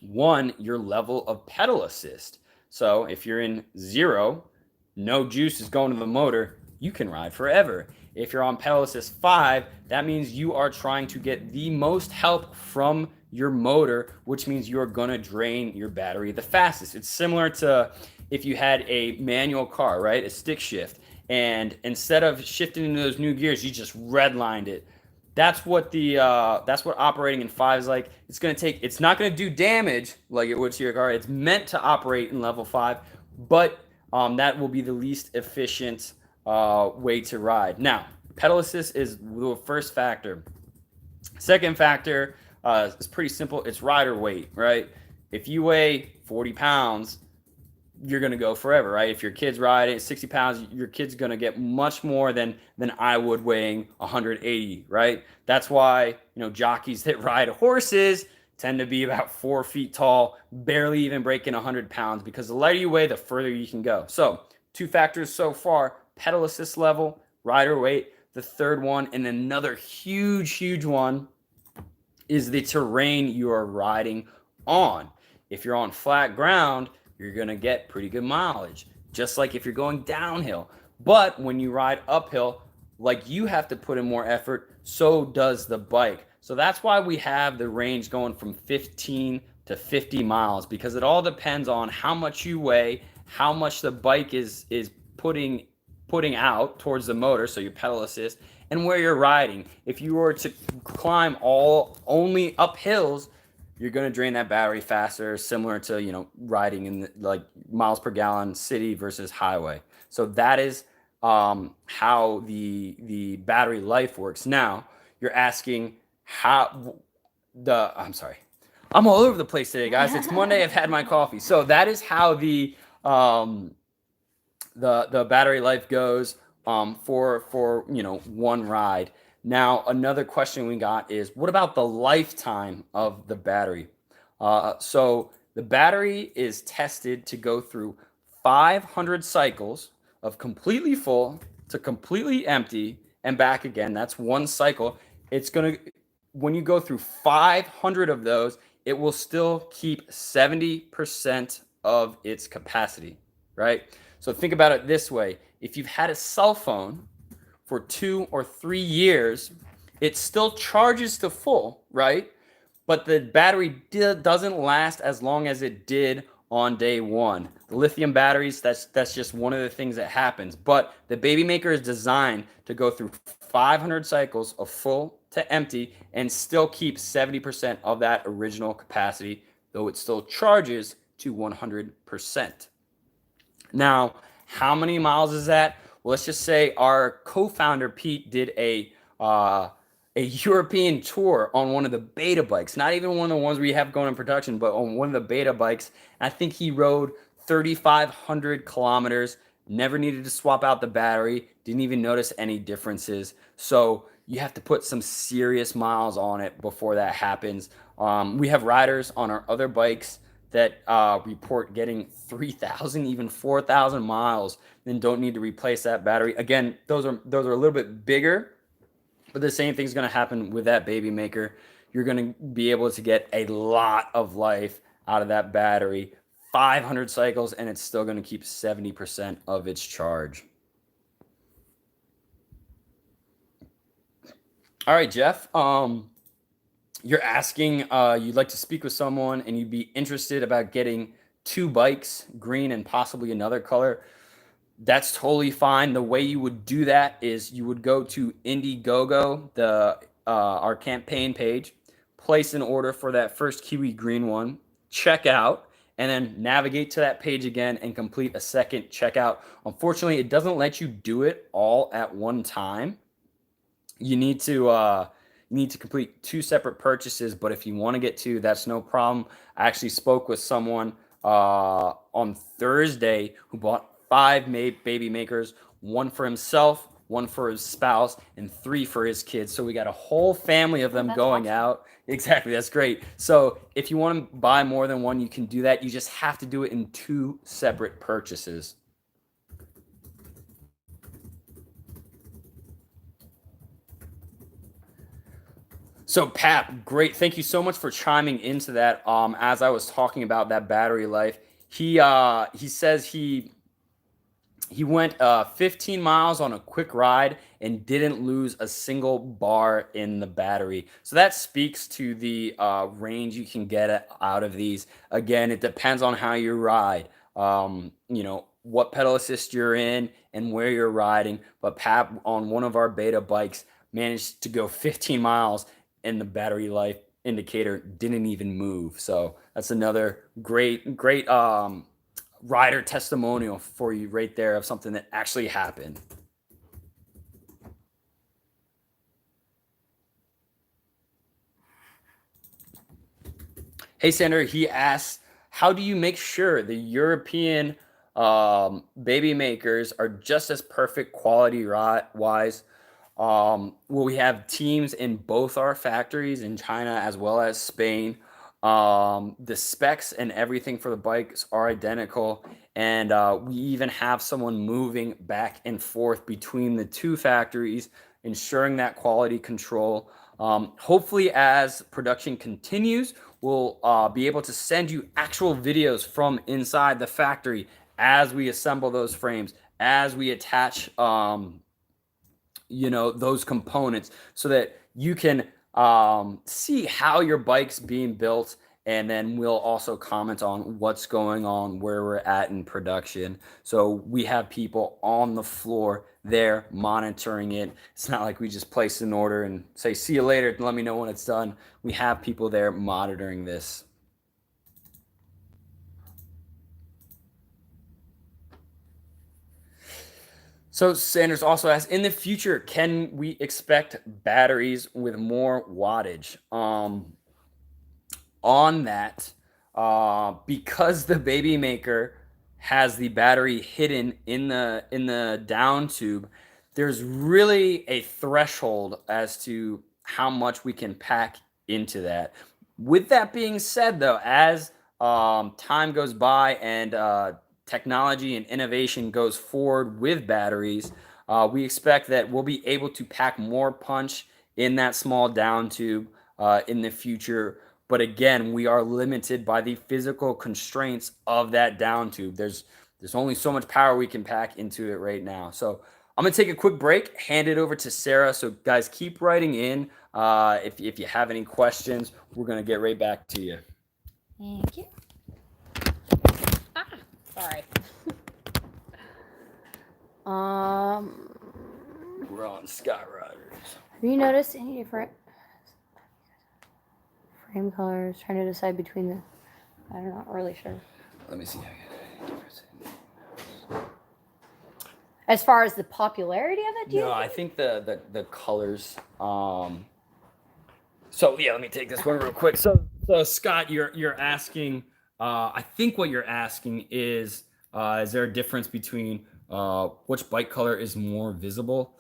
one, your level of pedal assist. So if you're in 0, no juice is going to the motor, you can ride forever. If you're on pedal assist 5, that means you are trying to get the most help from your motor, which means you're going to drain your battery the fastest. It's similar to if you had a manual car, right? A stick shift. And instead of shifting into those new gears, you just redlined it. That's what operating in 5 is like. It's not going to do damage like it would to your car. It's meant to operate in level 5, but that will be the least efficient way to ride. Now, pedal assist is the first factor. Second factor is pretty simple. It's rider weight, right? If you weigh 40 pounds, you're going to go forever, right? If your kid's riding 60 pounds, your kid's going to get much more than I would weighing 180, right? That's why, jockeys that ride horses tend to be about 4 feet tall, barely even breaking 100 pounds, because the lighter you weigh, the further you can go. So 2 factors so far: pedal assist level, rider weight. The third one, and another huge one, is the terrain you are riding on. If you're on flat ground, you're going to get pretty good mileage, just like if you're going downhill. But when you ride uphill, like, you have to put in more effort, so does the bike. So that's why we have the range going from 15 to 50 miles, because it all depends on how much you weigh, how much the bike is putting out towards the motor, so your pedal assist, and where you're riding. If you were to climb only up hills, you're going to drain that battery faster, similar to riding in miles per gallon city versus highway. So that is how the battery life works. Now you're asking how I'm sorry, I'm all over the place today, guys. It's Monday. I've had my coffee. So that is how the battery life goes for one ride. Now another question we got is, what about the lifetime of the battery? So the battery is tested to go through 500 cycles of completely full to completely empty and back again. That's one cycle. It's going to, when you go through 500 of those, it will still keep 70% of its capacity, right? So think about it this way. If you've had a cell phone for 2 or 3 years, it still charges to full, right? But the battery doesn't last as long as it did on day one. The lithium batteries, that's just one of the things that happens. But the Babymaker is designed to go through 500 cycles of full to empty and still keep 70% of that original capacity, though it still charges to 100%. Now, how many miles is that? Well, let's just say our co-founder Pete did a European tour on one of the beta bikes, not even one of the ones we have going in production, but on one of the beta bikes. I think he rode 3,500 kilometers, never needed to swap out the battery, didn't even notice any differences. So you have to put some serious miles on it before that happens. We have riders on our other bikes that report getting 3,000, even 4,000 miles, and don't need to replace that battery. Again, those are a little bit bigger, but the same thing's going to happen with that Babymaker. You're going to be able to get a lot of life out of that battery, 500 cycles, and it's still going to keep 70% of its charge. All right, Jeff. You're asking, you'd like to speak with someone and you'd be interested about getting 2 bikes, green and possibly another color. That's totally fine. The way you would do that is you would go to Indiegogo, our campaign page, place an order for that first kiwi green one, check out, and then navigate to that page again and complete a second checkout. Unfortunately, it doesn't let you do it all at one time. You need to complete 2 separate purchases, but if you want to get 2, that's no problem. I actually spoke with someone on Thursday who bought 5 Babymakers, 1 for himself, 1 for his spouse, and 3 for his kids. So we got a whole family of them going awesome. Out. Exactly, that's great. So if you want to buy more than 1, you can do that. You just have to do it in 2 separate purchases. So Pap, great. Thank you so much for chiming into that. As I was talking about that battery life, he says he went 15 miles on a quick ride and didn't lose a single bar in the battery. So that speaks to the range you can get out of these. Again, it depends on how you ride. What pedal assist you're in and where you're riding. But Pap on one of our beta bikes managed to go 15 miles and the battery life indicator didn't even move. So that's another great rider testimonial for you right there of something that actually happened. Hey Sander, he asks, how do you make sure the European Babymakers are just as perfect quality wise? We have teams in both our factories in China as well as Spain. The specs and everything for the bikes are identical, and we even have someone moving back and forth between the 2 factories, ensuring that quality control. Hopefully, as production continues, we'll be able to send you actual videos from inside the factory as we assemble those frames, as we attach those components, so that you can see how your bike's being built, and then we'll also comment on what's going on, where we're at in production. So we have people on the floor there monitoring it. It's not like we just place an order and say, see you later, and let me know when it's done. We have people there monitoring this. So Sanders also asks, in the future, can we expect batteries with more wattage? On that, because the Babymaker has the battery hidden in the down tube, there's really a threshold as to how much we can pack into that. With that being said, though, as time goes by and technology and innovation goes forward with batteries, we expect that we'll be able to pack more punch in that small down tube in the future. But again, we are limited by the physical constraints of that down tube. There's only so much power we can pack into it right now. So I'm gonna take a quick break, hand it over to Sarah. So guys, keep writing in if you have any questions. We're gonna get right back to you. Thank you. Sorry. We're on Sky Riders. Have you noticed any different frame colors? Trying to decide between the. I'm not really sure. Let me see. As far as the popularity of it, do you think? I think the colors. So yeah, let me take this one real quick. So Scott, you're asking. I think what you're asking is there a difference between which bike color is more visible?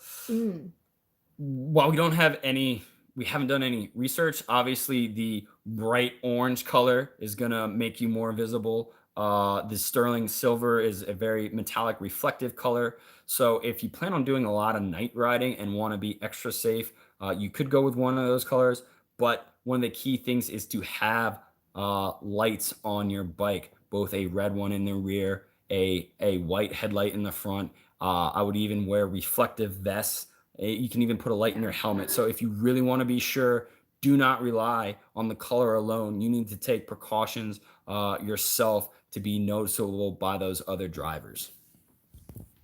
While we haven't done any research. Obviously, the bright orange color is gonna make you more visible. The sterling silver is a very metallic, reflective color. So if you plan on doing a lot of night riding and want to be extra safe, you could go with one of those colors. But one of the key things is to have lights on your bike, both a red one in the rear, a white headlight in the front. I would even wear reflective vests. You can even put a light in your helmet. So if you really want to be sure, do not rely on the color alone. You need to take precautions yourself to be noticeable by those other drivers.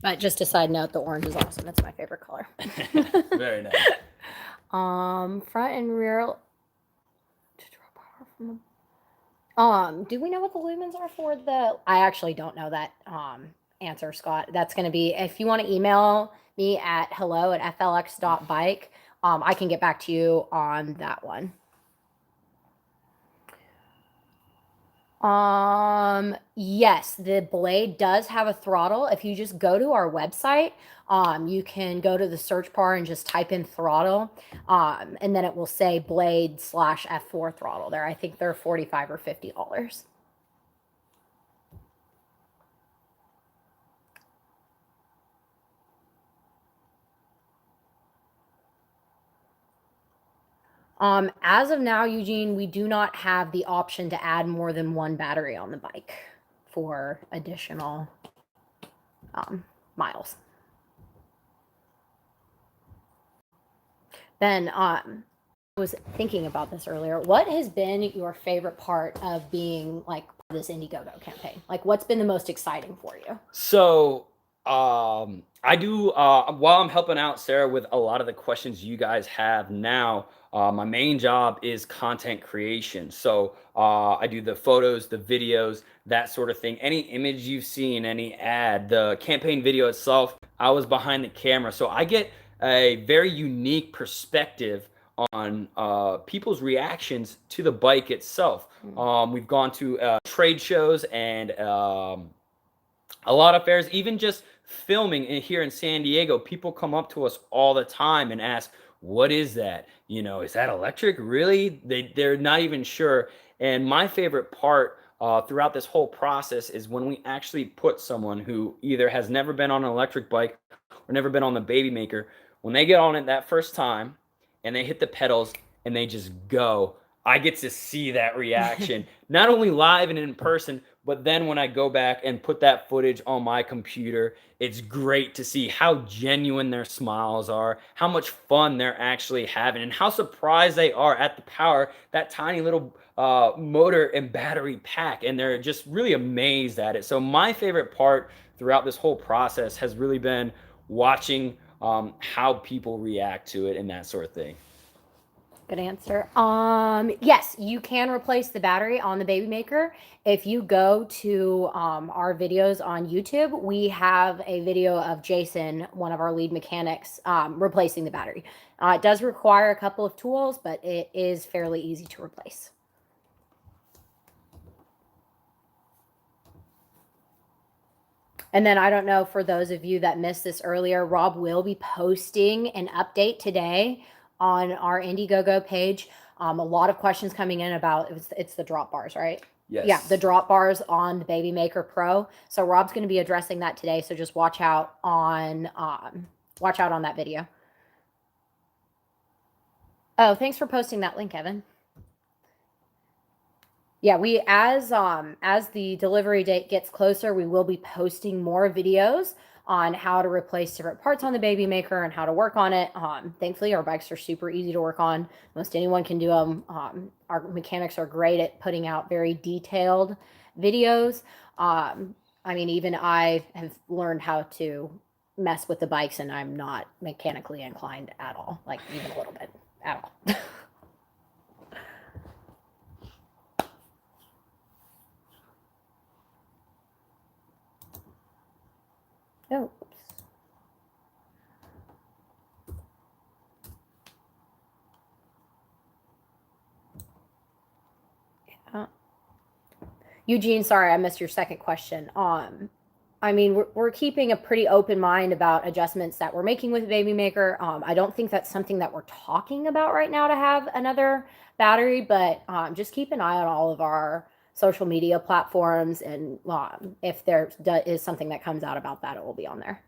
But just a side note, the orange is awesome. It's my favorite color. Very nice. Front and rear. To draw power from do we know what the lumens are for the? I actually don't know that answer, Scott. That's going to be, if you want to email me at hello@flx.bike, I can get back to you on that one. Yes, the Blade does have a throttle. If you just go to our website, you can go to the search bar and just type in throttle, and then it will say Blade /F4 throttle there. I think they're $45 or $50. As of now, Eugene, we do not have the option to add more than one battery on the bike for additional miles. Then I was thinking about this earlier. What has been your favorite part of being like this Indiegogo campaign? Like, what's been the most exciting for you? So I do while I'm helping out Sarah with a lot of the questions you guys have now. My main job is content creation. So I do the photos, the videos, that sort of thing. Any image you've seen, any ad, the campaign video itself, I was behind the camera. So I get a very unique perspective on people's reactions to the bike itself. We've gone to trade shows and a lot of fairs, even just filming here in San Diego. People come up to us all the time and ask, what is that? You know, is that electric? Really? They're not even sure. And my favorite part throughout this whole process is when we actually put someone who either has never been on an electric bike or never been on the Babymaker, when they get on it that first time and they hit the pedals and they just go, I get to see that reaction, not only live and in person, but then when I go back and put that footage on my computer, it's great to see how genuine their smiles are, how much fun they're actually having, and how surprised they are at the power that tiny little motor and battery pack. And they're just really amazed at it. So my favorite part throughout this whole process has really been watching how people react to it and that sort of thing. Good answer. Yes, you can replace the battery on the Babymaker. If you go to our videos on YouTube, we have a video of Jason, one of our lead mechanics, replacing the battery. It does require a couple of tools, but it is fairly easy to replace. And then I don't know, for those of you that missed this earlier, Rob will be posting an update today on our Indiegogo page. A lot of questions coming in about it's the drop bars, right? Yes. Yeah, the drop bars on the Babymaker Pro. So Rob's going to be addressing that today. So just watch out on that video. Oh, thanks for posting that link, Evan. Yeah, we as the delivery date gets closer, we will be posting more videos on how to replace different parts on the Babymaker and how to work on it. Thankfully, our bikes are super easy to work on. Most anyone can do them. Our mechanics are great at putting out very detailed videos. I mean, even I have learned how to mess with the bikes, and I'm not mechanically inclined at all, like even a little bit at all. Oh, oops. Yeah. Eugene, sorry, I missed your second question. I mean, we're keeping a pretty open mind about adjustments that we're making with Babymaker. I don't think that's something that we're talking about right now to have another battery, but just keep an eye on all of our social media platforms, and if there is something that comes out about that, it will be on there.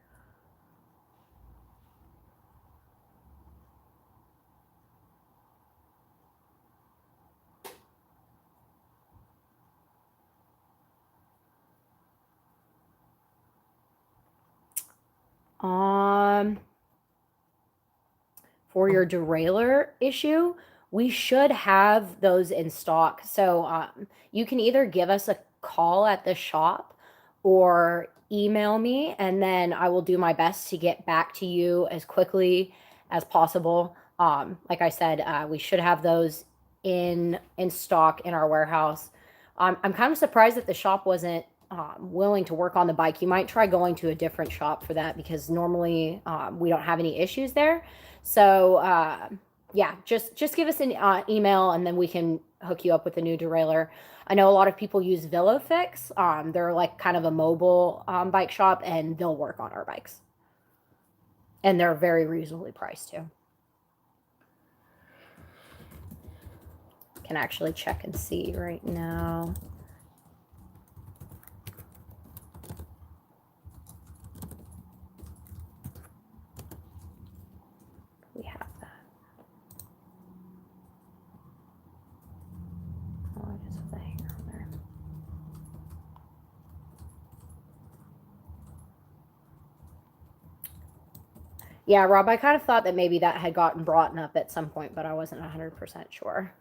For your derailleur issue, we should have those in stock. So you can either give us a call at the shop or email me, and then I will do my best to get back to you as quickly as possible. Like I said, we should have those in stock in our warehouse. I'm kind of surprised that the shop wasn't willing to work on the bike. You might try going to a different shop for that, because normally we don't have any issues there. So yeah, just give us an email, and then we can hook you up with a new derailleur. I know a lot of people use VeloFix. They're like kind of a mobile bike shop, and they'll work on our bikes. And they're very reasonably priced too. Can actually check and see right now. We have that. Oh, I just put a hanger on there. Yeah, Rob, I kind of thought that maybe that had gotten brought up at some point, but I wasn't 100% sure.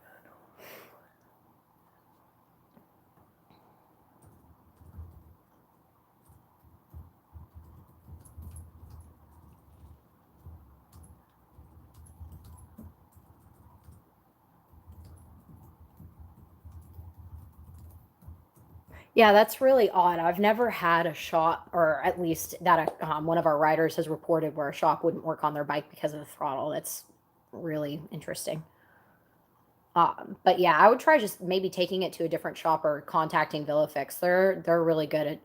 Yeah, that's really odd. I've never had a shop, or at least that one of our riders has reported, where a shop wouldn't work on their bike because of the throttle. That's really interesting. But yeah, I would try just maybe taking it to a different shop or contacting VeloFix. They're really good at.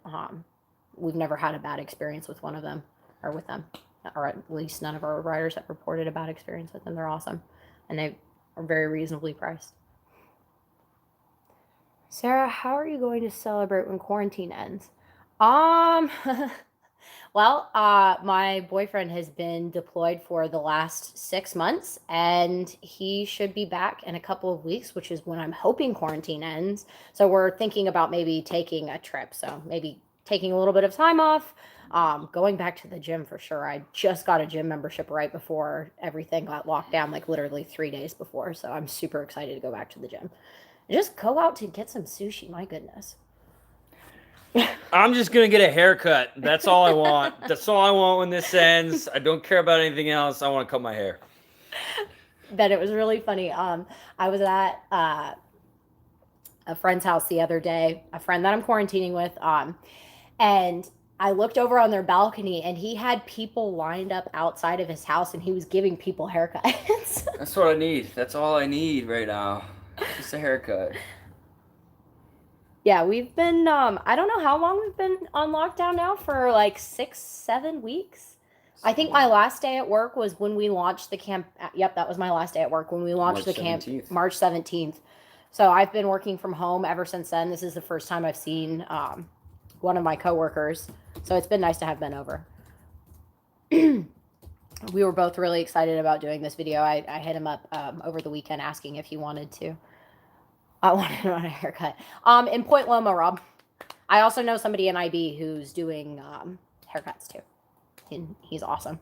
We've never had a bad experience with one of them, or with them, or at least none of our riders have reported a bad experience with them. They're awesome, and they are very reasonably priced. Sarah, how are you going to celebrate when quarantine ends? Well, my boyfriend has been deployed for the last 6 months, and he should be back in a couple of weeks, which is when I'm hoping quarantine ends. So we're thinking about maybe taking a trip. So maybe taking a little bit of time off, going back to the gym for sure. I just got a gym membership right before everything got locked down, like literally 3 days before. So I'm super excited to go back to the gym. Just go out to get some sushi. My goodness. I'm just going to get a haircut. That's all I want. That's all I want when this ends. I don't care about anything else. I want to cut my hair. But it was really funny. I was at a friend's house the other day, a friend that I'm quarantining with, and I looked over on their balcony and he had people lined up outside of his house and he was giving people haircuts. That's what I need. That's all I need right now. Just a haircut. Yeah, we've been, I don't know how long we've been on lockdown now, for like 6-7 weeks. I think my last day at work was when we launched the camp. Yep, that was my last day at work when we launched the camp, March 17th. So I've been working from home ever since then. This is the first time I've seen one of my coworkers. So it's been nice to have Ben over. We were both really excited about doing this video. I hit him up over the weekend asking if he wanted to. I wanted him on a haircut. In Point Loma, Rob. I also know somebody in IB who's doing haircuts too. He's awesome.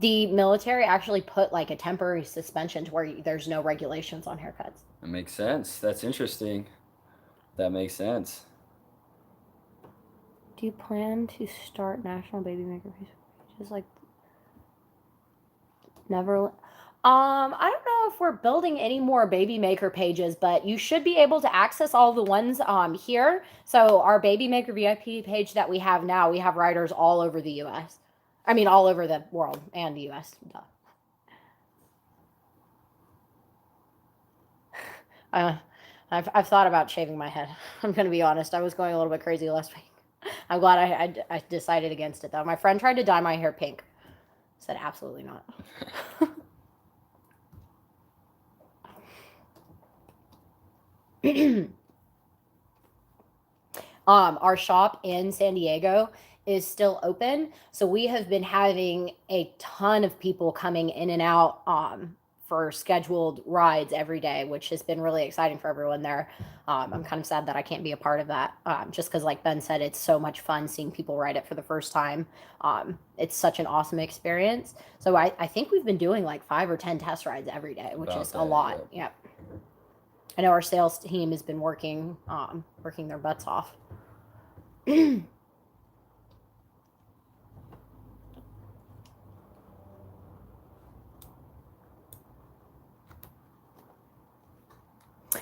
The military actually put like a temporary suspension to where there's no regulations on haircuts. That makes sense. That's interesting. That makes sense. Do you plan to start National Babymaker pages like never? I don't know if we're building any more Babymaker pages, but you should be able to access all the ones here. So our Babymaker VIP page that we have now, we have writers all over the U.S. I mean, all over the world and the U.S. Duh. I've thought about shaving my head. I'm going to be honest. I was going a little bit crazy last week. I'm glad I decided against it, though. My friend tried to dye my hair pink. I said, absolutely not. Our shop in San Diego is still open, so we have been having a ton of people coming in and out for scheduled rides every day, which has been really exciting for everyone there. I'm kind of sad that I can't be a part of that, just because, like Ben said, it's so much fun seeing people ride it for the first time. It's such an awesome experience. So I think we've been doing like 5 or 10 test rides every day, which is a lot. Yep. I know our sales team has been working their butts off.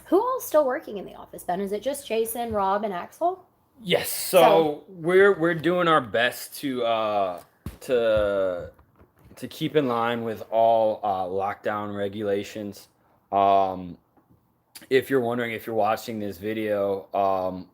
Who all's still working in the office, Ben? Is it just Jason, Rob, and Axel? Yes. So we're doing our best to keep in line with all lockdown regulations. If you're wondering, if you're watching this video,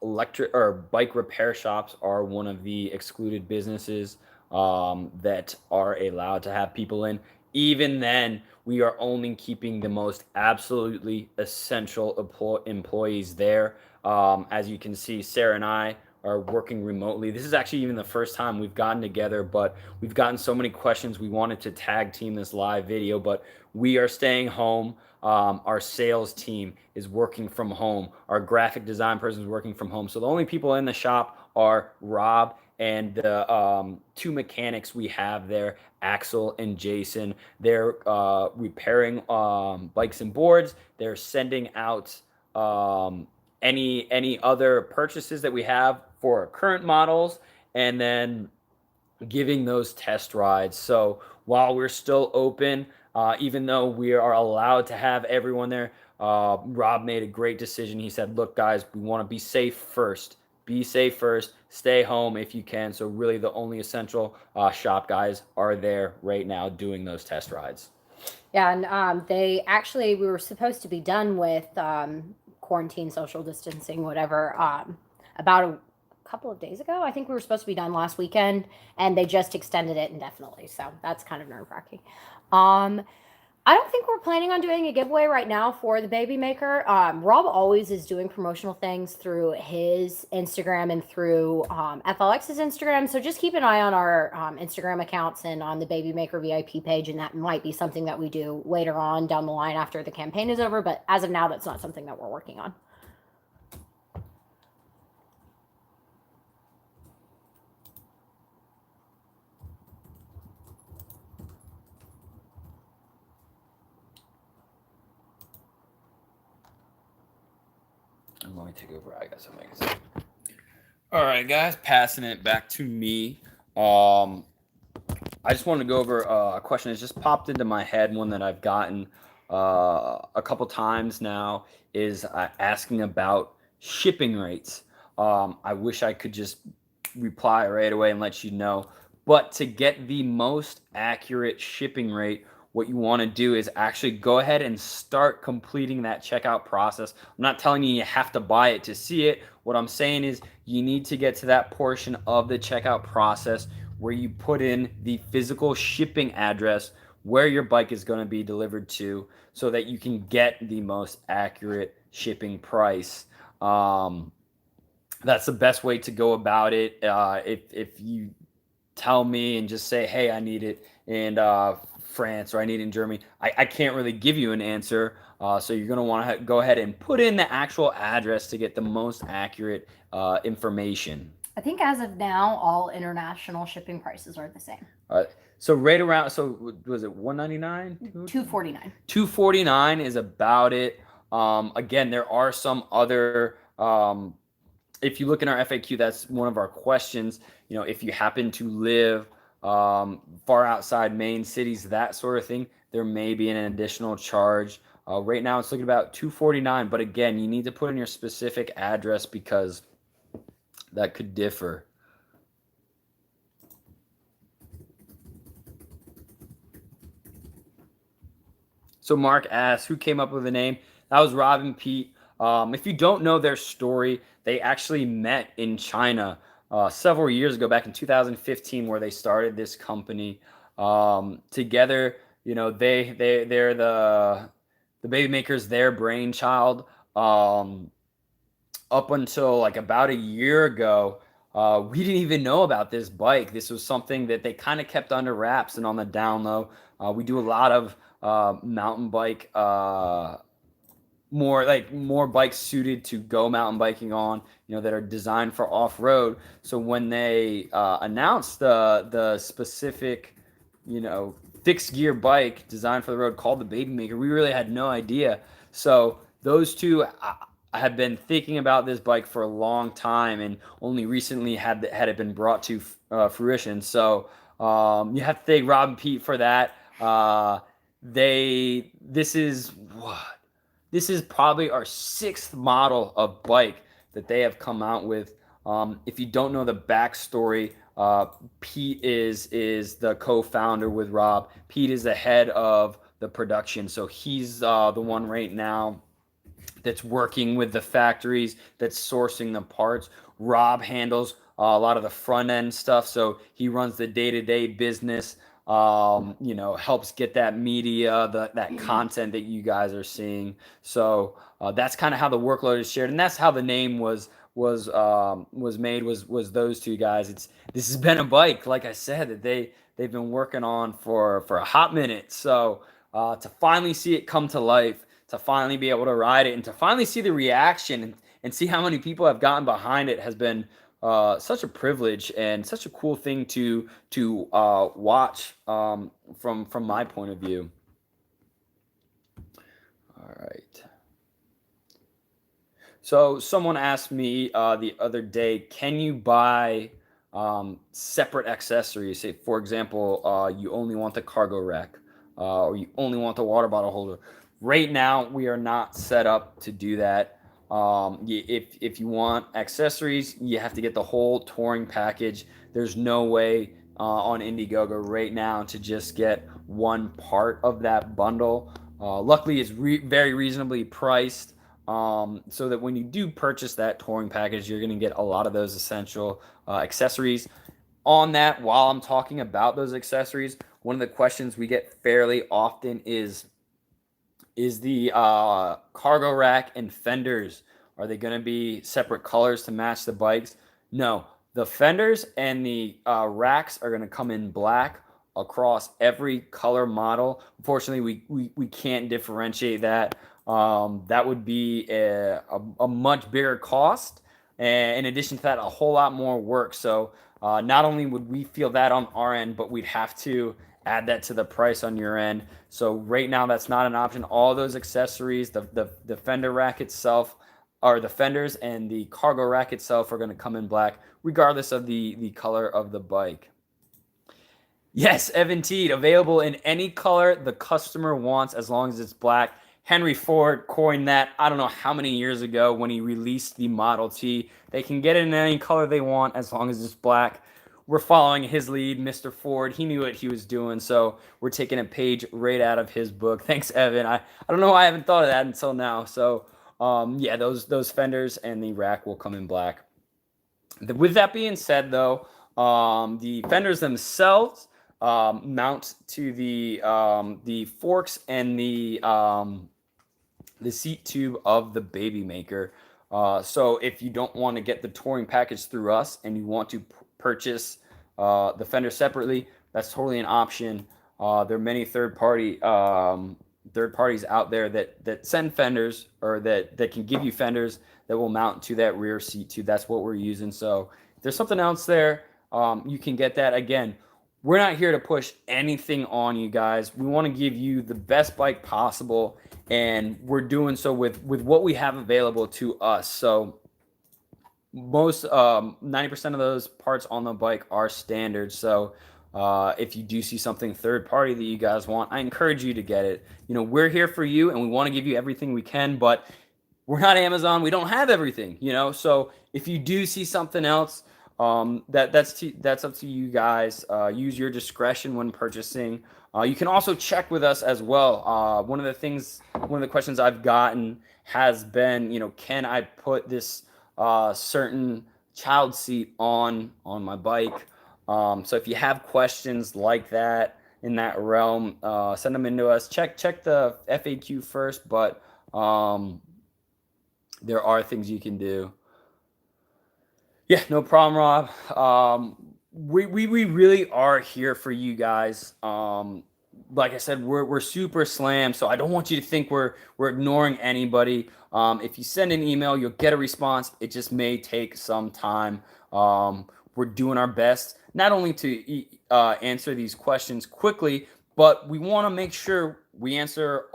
electric or bike repair shops are one of the excluded businesses that are allowed to have people in. Even then, we are only keeping the most absolutely essential employees there. As you can see, Sarah and I are working remotely. This is actually even the first time we've gotten together, but we've gotten so many questions. We wanted to tag team this live video, but we are staying home. Our sales team is working from home. Our graphic design person is working from home. So the only people in the shop are Rob and the 2 mechanics we have there, Axel and Jason. They're repairing bikes and boards. They're sending out any other purchases that we have for our current models, and then giving those test rides. So while we're still open, even though we are allowed to have everyone there, Rob made a great decision. He said, look, guys, we want to be safe first. Be safe first. Stay home if you can. So really the only essential shop guys are there right now doing those test rides. Yeah, and we were supposed to be done with quarantine, social distancing, whatever, about a couple of days ago. I think we were supposed to be done last weekend, and they just extended it indefinitely. So that's kind of nerve-wracking. I don't think we're planning on doing a giveaway right now for the Babymaker. Rob always is doing promotional things through his Instagram and through FLX's Instagram. So just keep an eye on our Instagram accounts and on the Babymaker VIP page, and that might be something that we do later on down the line after the campaign is over. But as of now, that's not something that we're working on. Let me take over. I got something to say. All right, guys, passing it back to me. I just want to go over a question that just popped into my head, one that I've gotten a couple times now, is asking about shipping rates. I wish I could just reply right away and let you know, but to get the most accurate shipping rate, what you want to do is actually go ahead and start completing that checkout process. I'm not telling you have to buy it to see it. What I'm saying is you need to get to that portion of the checkout process where you put in the physical shipping address where your bike is going to be delivered to, so that you can get the most accurate shipping price. That's the best way to go about it. If you tell me and just say, hey, I need it in France, or I need it in Germany, I can't really give you an answer. So you're going to want to go ahead and put in the actual address to get the most accurate information. I think as of now, all international shipping prices are the same. So right around, so was it $199? $249. $249 is about it. Again, there are some other, if you look in our FAQ, that's one of our questions. You know, if you happen to live far outside main cities, that sort of thing, there may be an additional charge. Right now, it's looking about $249, but again, you need to put in your specific address because that could differ. So Mark asks, who came up with the name? That was Rob and Pete. If you don't know their story, they actually met in China several years ago, back in 2015, where they started this company together. You know, they're the Babymaker's their brainchild. Up until like about a year ago, we didn't even know about this bike. This was something that they kind of kept under wraps and on the down low. We do a lot of mountain bike, more bikes suited to go mountain biking on, you know, that are designed for off-road. So when they announced the specific, you know, fixed gear bike designed for the road called the Babymaker, we really had no idea. So those two, I have been thinking about this bike for a long time, and only recently had it been brought to fruition. So you have to thank Rob and Pete for that. This is probably our 6th model of bike that they have come out with. If you don't know the backstory, Pete is the co-founder with Rob. Pete is the head of the production, so he's the one right now that's working with the factories, that's sourcing the parts. Rob handles a lot of the front end stuff, so he runs the day-to-day business. You know, helps get that media, that content that you guys are seeing. So that's kind of how the workload is shared, and that's how the name was made. Was those two guys. This has been a bike, like I said, that they've been working on for a hot minute. So to finally see it come to life, to finally be able to ride it, and to finally see the reaction and see how many people have gotten behind it has been such a privilege and such a cool thing to watch from my point of view. All right. So someone asked me the other day, can you buy separate accessories? Say, for example, you only want the cargo rack or you only want the water bottle holder. Right now, we are not set up to do that. If you want accessories, you have to get the whole touring package. There's no way on Indiegogo right now to just get one part of that bundle. Luckily, it's very reasonably priced, so that when you do purchase that touring package, you're going to get a lot of those essential accessories. On that, while I'm talking about those accessories, one of the questions we get fairly often is the cargo rack and fenders, are they going to be separate colors to match the bikes? No, the fenders and the racks are going to come in black across every color model. Unfortunately, we can't differentiate that. That would be a much bigger cost, and in addition to that, a whole lot more work. So not only would we feel that on our end, but we'd have to add that to the price on your end. So right now, that's not an option. All those accessories, the fender rack itself, or the fenders and the cargo rack itself, are going to come in black, regardless of the color of the bike. Yes, Evan Teed, available in any color the customer wants as long as it's black. Henry Ford coined that, I don't know how many years ago when he released the Model T. They can get it in any color they want as long as it's black. We're following his lead, Mr. Ford. He knew what he was doing, so we're taking a page right out of his book. Thanks, Evan. I don't know why I haven't thought of that until now. So, yeah, those fenders and the rack will come in black. With that being said, though, the fenders themselves mount to the forks and the seat tube of the Babymaker. So if you don't want to get the touring package through us and you want to purchase the fender separately, that's totally an option. There are many third parties out there that send fenders or that can give you fenders that will mount to that rear seat tube. That's what we're using. So if there's something else there, you can get that. Again, we're not here to push anything on you guys. We want to give you the best bike possible, and we're doing so with what we have available to us. So most 90% of those parts on the bike are standard. So if you do see something third party that you guys want, I encourage you to get it. You know, we're here for you and we want to give you everything we can, but we're not Amazon. We don't have everything, you know? So if you do see something else, that's up to you guys. Use your discretion when purchasing. You can also check with us as well. One of the questions I've gotten has been, you know, can I put this certain child seat on my bike? So if you have questions like that in that realm, send them into us. Check the FAQ first, but there are things you can do. Yeah, no problem, Rob. We really are here for you guys. Like I said, we're super slammed, so I don't want you to think we're ignoring anybody. If you send an email, you'll get a response. It just may take some time. We're doing our best, not only to answer these questions quickly, but we want to make sure we answer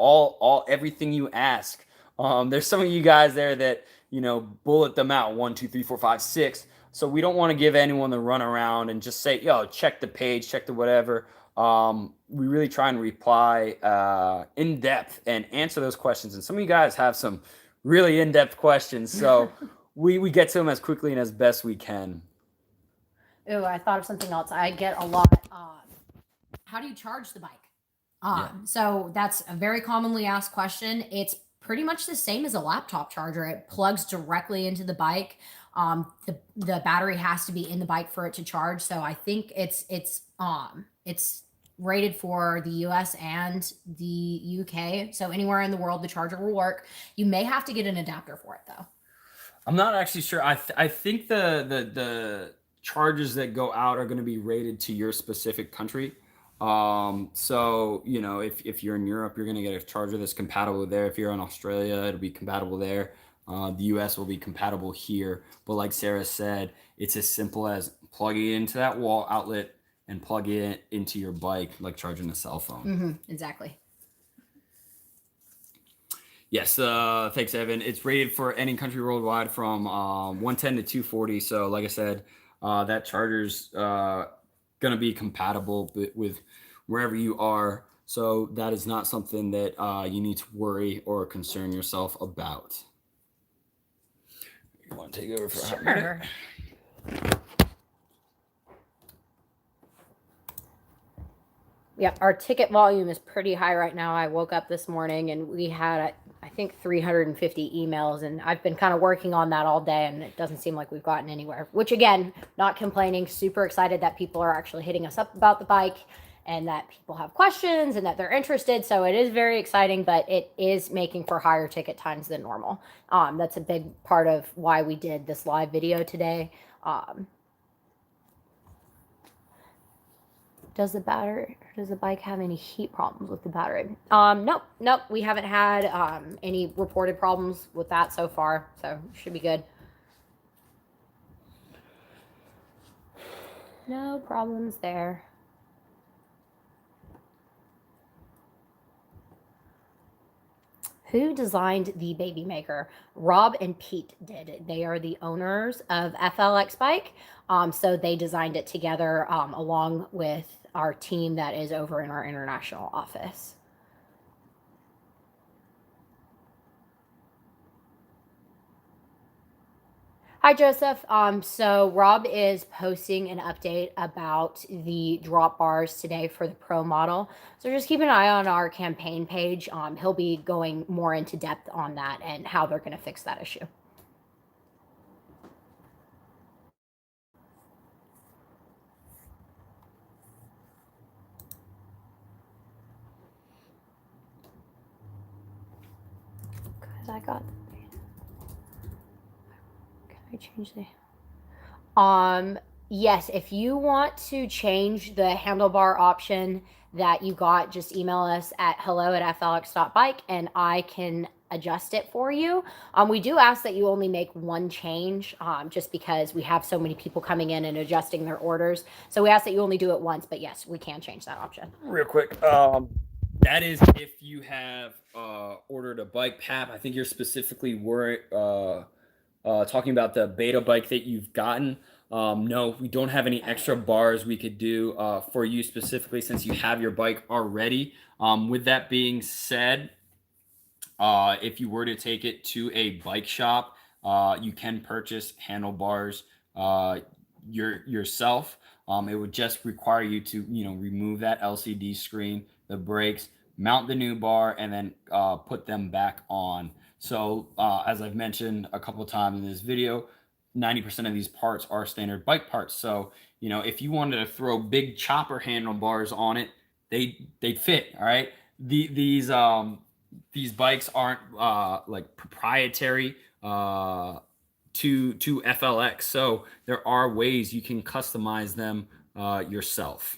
everything you ask. There's some of you guys there that, you know, bullet them out 1, 2, 3, 4, 5, 6. So we don't want to give anyone the run around and just say, yo, check the page, check the whatever. We really try and reply in depth and answer those questions. And some of you guys have some really in-depth questions. So we get to them as quickly and as best we can. Oh, I thought of something else. I get a lot. How do you charge the bike? So that's a very commonly asked question. It's pretty much the same as a laptop charger. It plugs directly into the bike. The battery has to be in the bike for it to charge. So I think it's rated for the US and the UK. So anywhere in the world, the charger will work. You may have to get an adapter for it though. I'm not actually sure. I think the charges that go out are going to be rated to your specific country. So, you know, if you're in Europe, you're going to get a charger that's compatible there. If you're in Australia, it'll be compatible there. The US will be compatible here. But like Sarah said, it's as simple as plugging it into that wall outlet and plug it into your bike, like charging a cell phone. Mm-hmm, exactly. Yes, thanks, Evan. It's rated for any country worldwide from 110 to 240. So like I said, that charger's going to be compatible with wherever you are. So that is not something that you need to worry or concern yourself about. You want to take over for a minute? Yeah, our ticket volume is pretty high right now. I woke up this morning and we had, I think, 350 emails, and I've been kind of working on that all day, and it doesn't seem like we've gotten anywhere. Which, again, not complaining, super excited that people are actually hitting us up about the bike and that people have questions and that they're interested. So it is very exciting, but it is making for higher ticket times than normal. That's a big part of why we did this live video today. Does the bike have any heat problems with the battery? Nope. We haven't had any reported problems with that so far, so should be good. No problems there. Who designed the Babymaker? Rob and Pete did. They are the owners of FLX Bike. So they designed it together along with our team that is over in our international office. Hi, Joseph. So Rob is posting an update about the drop bars today for the Pro model. So just keep an eye on our campaign page. He'll be going more into depth on that and how they're going to fix that issue. Because I got... Can I change the... Yes, if you want to change the handlebar option that you got, just email us at hello@flx.bike and I can adjust it for you. We do ask that you only make one change, just because we have so many people coming in and adjusting their orders. So we ask that you only do it once, but yes, we can change that option. Real quick, that is if you have ordered a bike, Pap. I think you're specifically talking about the beta bike that you've gotten. No, we don't have any extra bars we could do for you specifically since you have your bike already. With that being said, if you were to take it to a bike shop, you can purchase handlebars yourself. It would just require you to, remove that LCD screen, the brakes, mount the new bar, and then put them back on. So as I've mentioned a couple of times in this video, 90% of these parts are standard bike parts. So, if you wanted to throw big chopper handlebars on it, they'd fit. All right. These bikes aren't like proprietary to FLX. So there are ways you can customize them yourself.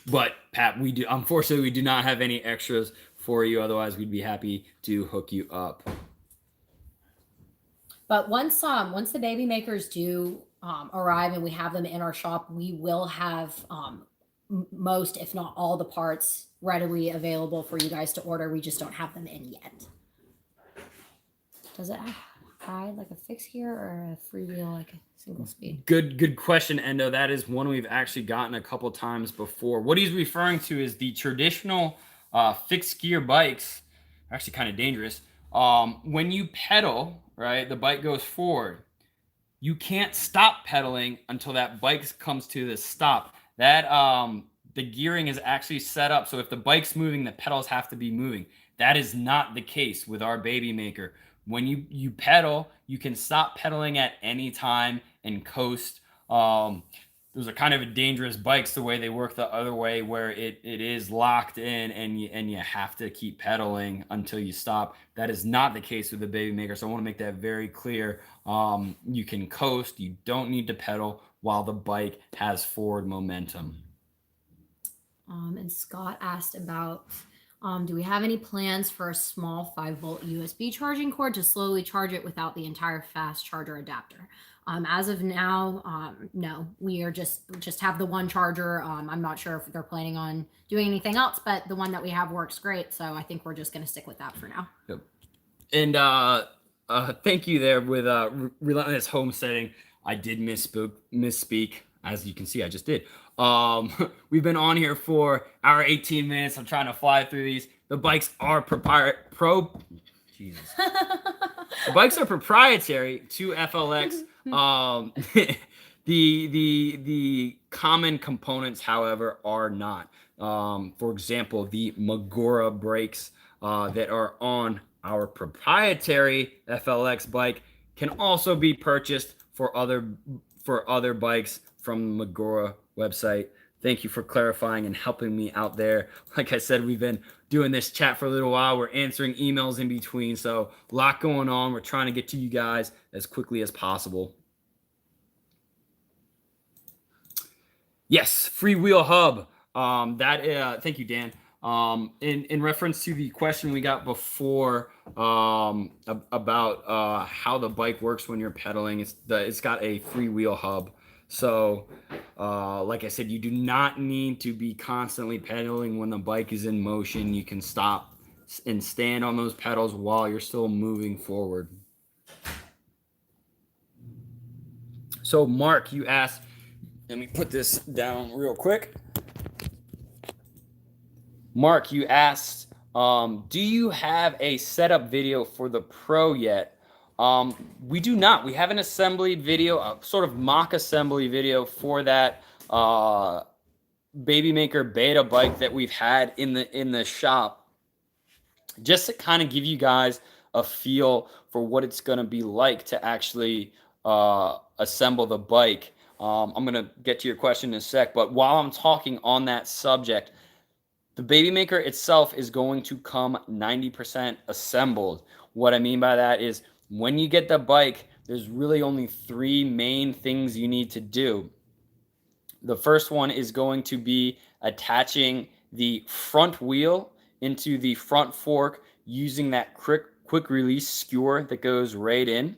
But Pat, unfortunately, we do not have any extras for you. Otherwise, we'd be happy to hook you up. But once the Babymakers do arrive and we have them in our shop, we will have most, if not all, the parts readily available for you guys to order. We just don't have them in yet. Does it ride like a fixed gear or a freewheel, like a single speed? Good question, Endo. That is one we've actually gotten a couple times before. What he's referring to is the traditional fixed gear bikes are actually kind of dangerous. When you pedal, right, the bike goes forward. You can't stop pedaling until that bike comes to the stop. That the gearing is actually set up so if the bike's moving, the pedals have to be moving. That is not the case with our Babymaker. When you pedal, you can stop pedaling at any time and coast. Those are kind of dangerous bikes the way they work the other way, where it is locked in and you have to keep pedaling until you stop. That is not the case with the Babymaker. So I want to make that very clear. You can coast. You don't need to pedal while the bike has forward momentum. And Scott asked about, do we have any plans for a small 5-volt USB charging cord to slowly charge it without the entire fast charger adapter? As of now, no, we are just have the one charger. I'm not sure if they're planning on doing anything else, but the one that we have works great. So I think we're just going to stick with that for now. Yep. And thank you there with Relentless Homesteading. I did misspeak. As you can see, I just did. We've been on here for our 18 minutes. I'm trying to fly through these. The bikes are Jesus. The bikes are proprietary to FLX. The common components, however, are not. For example, the Magura brakes that are on our proprietary FLX bike can also be purchased for other bikes from the Magura website. Thank you for clarifying and helping me out there. Like I said, we've been doing this chat for a little while. We're answering emails in between, so a lot going on. We're trying to get to you guys as quickly as possible. Yes, Freewheel Hub. Thank you, Dan. In reference to the question we got before about how the bike works when you're pedaling, it's got a freewheel hub. So, like I said, you do not need to be constantly pedaling when the bike is in motion. You can stop and stand on those pedals while you're still moving forward. So, Mark, you asked, Let me put this down real quick. Mark, you asked, do you have a setup video for the Pro yet? We do not. We have an assembly video, a sort of mock assembly video for that Babymaker beta bike that we've had in the shop, just to kind of give you guys a feel for what it's going to be like to actually assemble the bike. I'm going to get to your question in a sec, but while I'm talking on that subject, the Babymaker itself is going to come 90% assembled. What I mean by that is when you get the bike, there's really only 3 main things you need to do. The first one is going to be attaching the front wheel into the front fork using that quick release skewer that goes right in.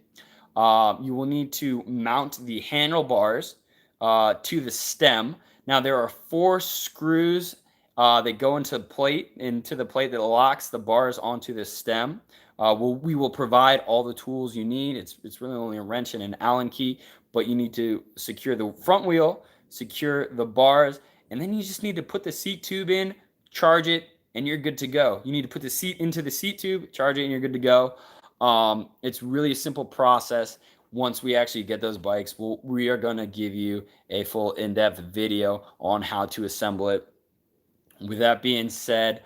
You will need to mount the handlebars to the stem. Now there are 4 screws that go into the plate that locks the bars onto the stem. We will provide all the tools you need. It's really only a wrench and an Allen key, but you need to secure the front wheel, secure the bars, and then you just need to put the seat tube in, charge it, and you're good to go. You need to put the seat into the seat tube, charge it, and you're good to go. It's really a simple process. Once we actually get those bikes, we are going to give you a full in-depth video on how to assemble it. With that being said,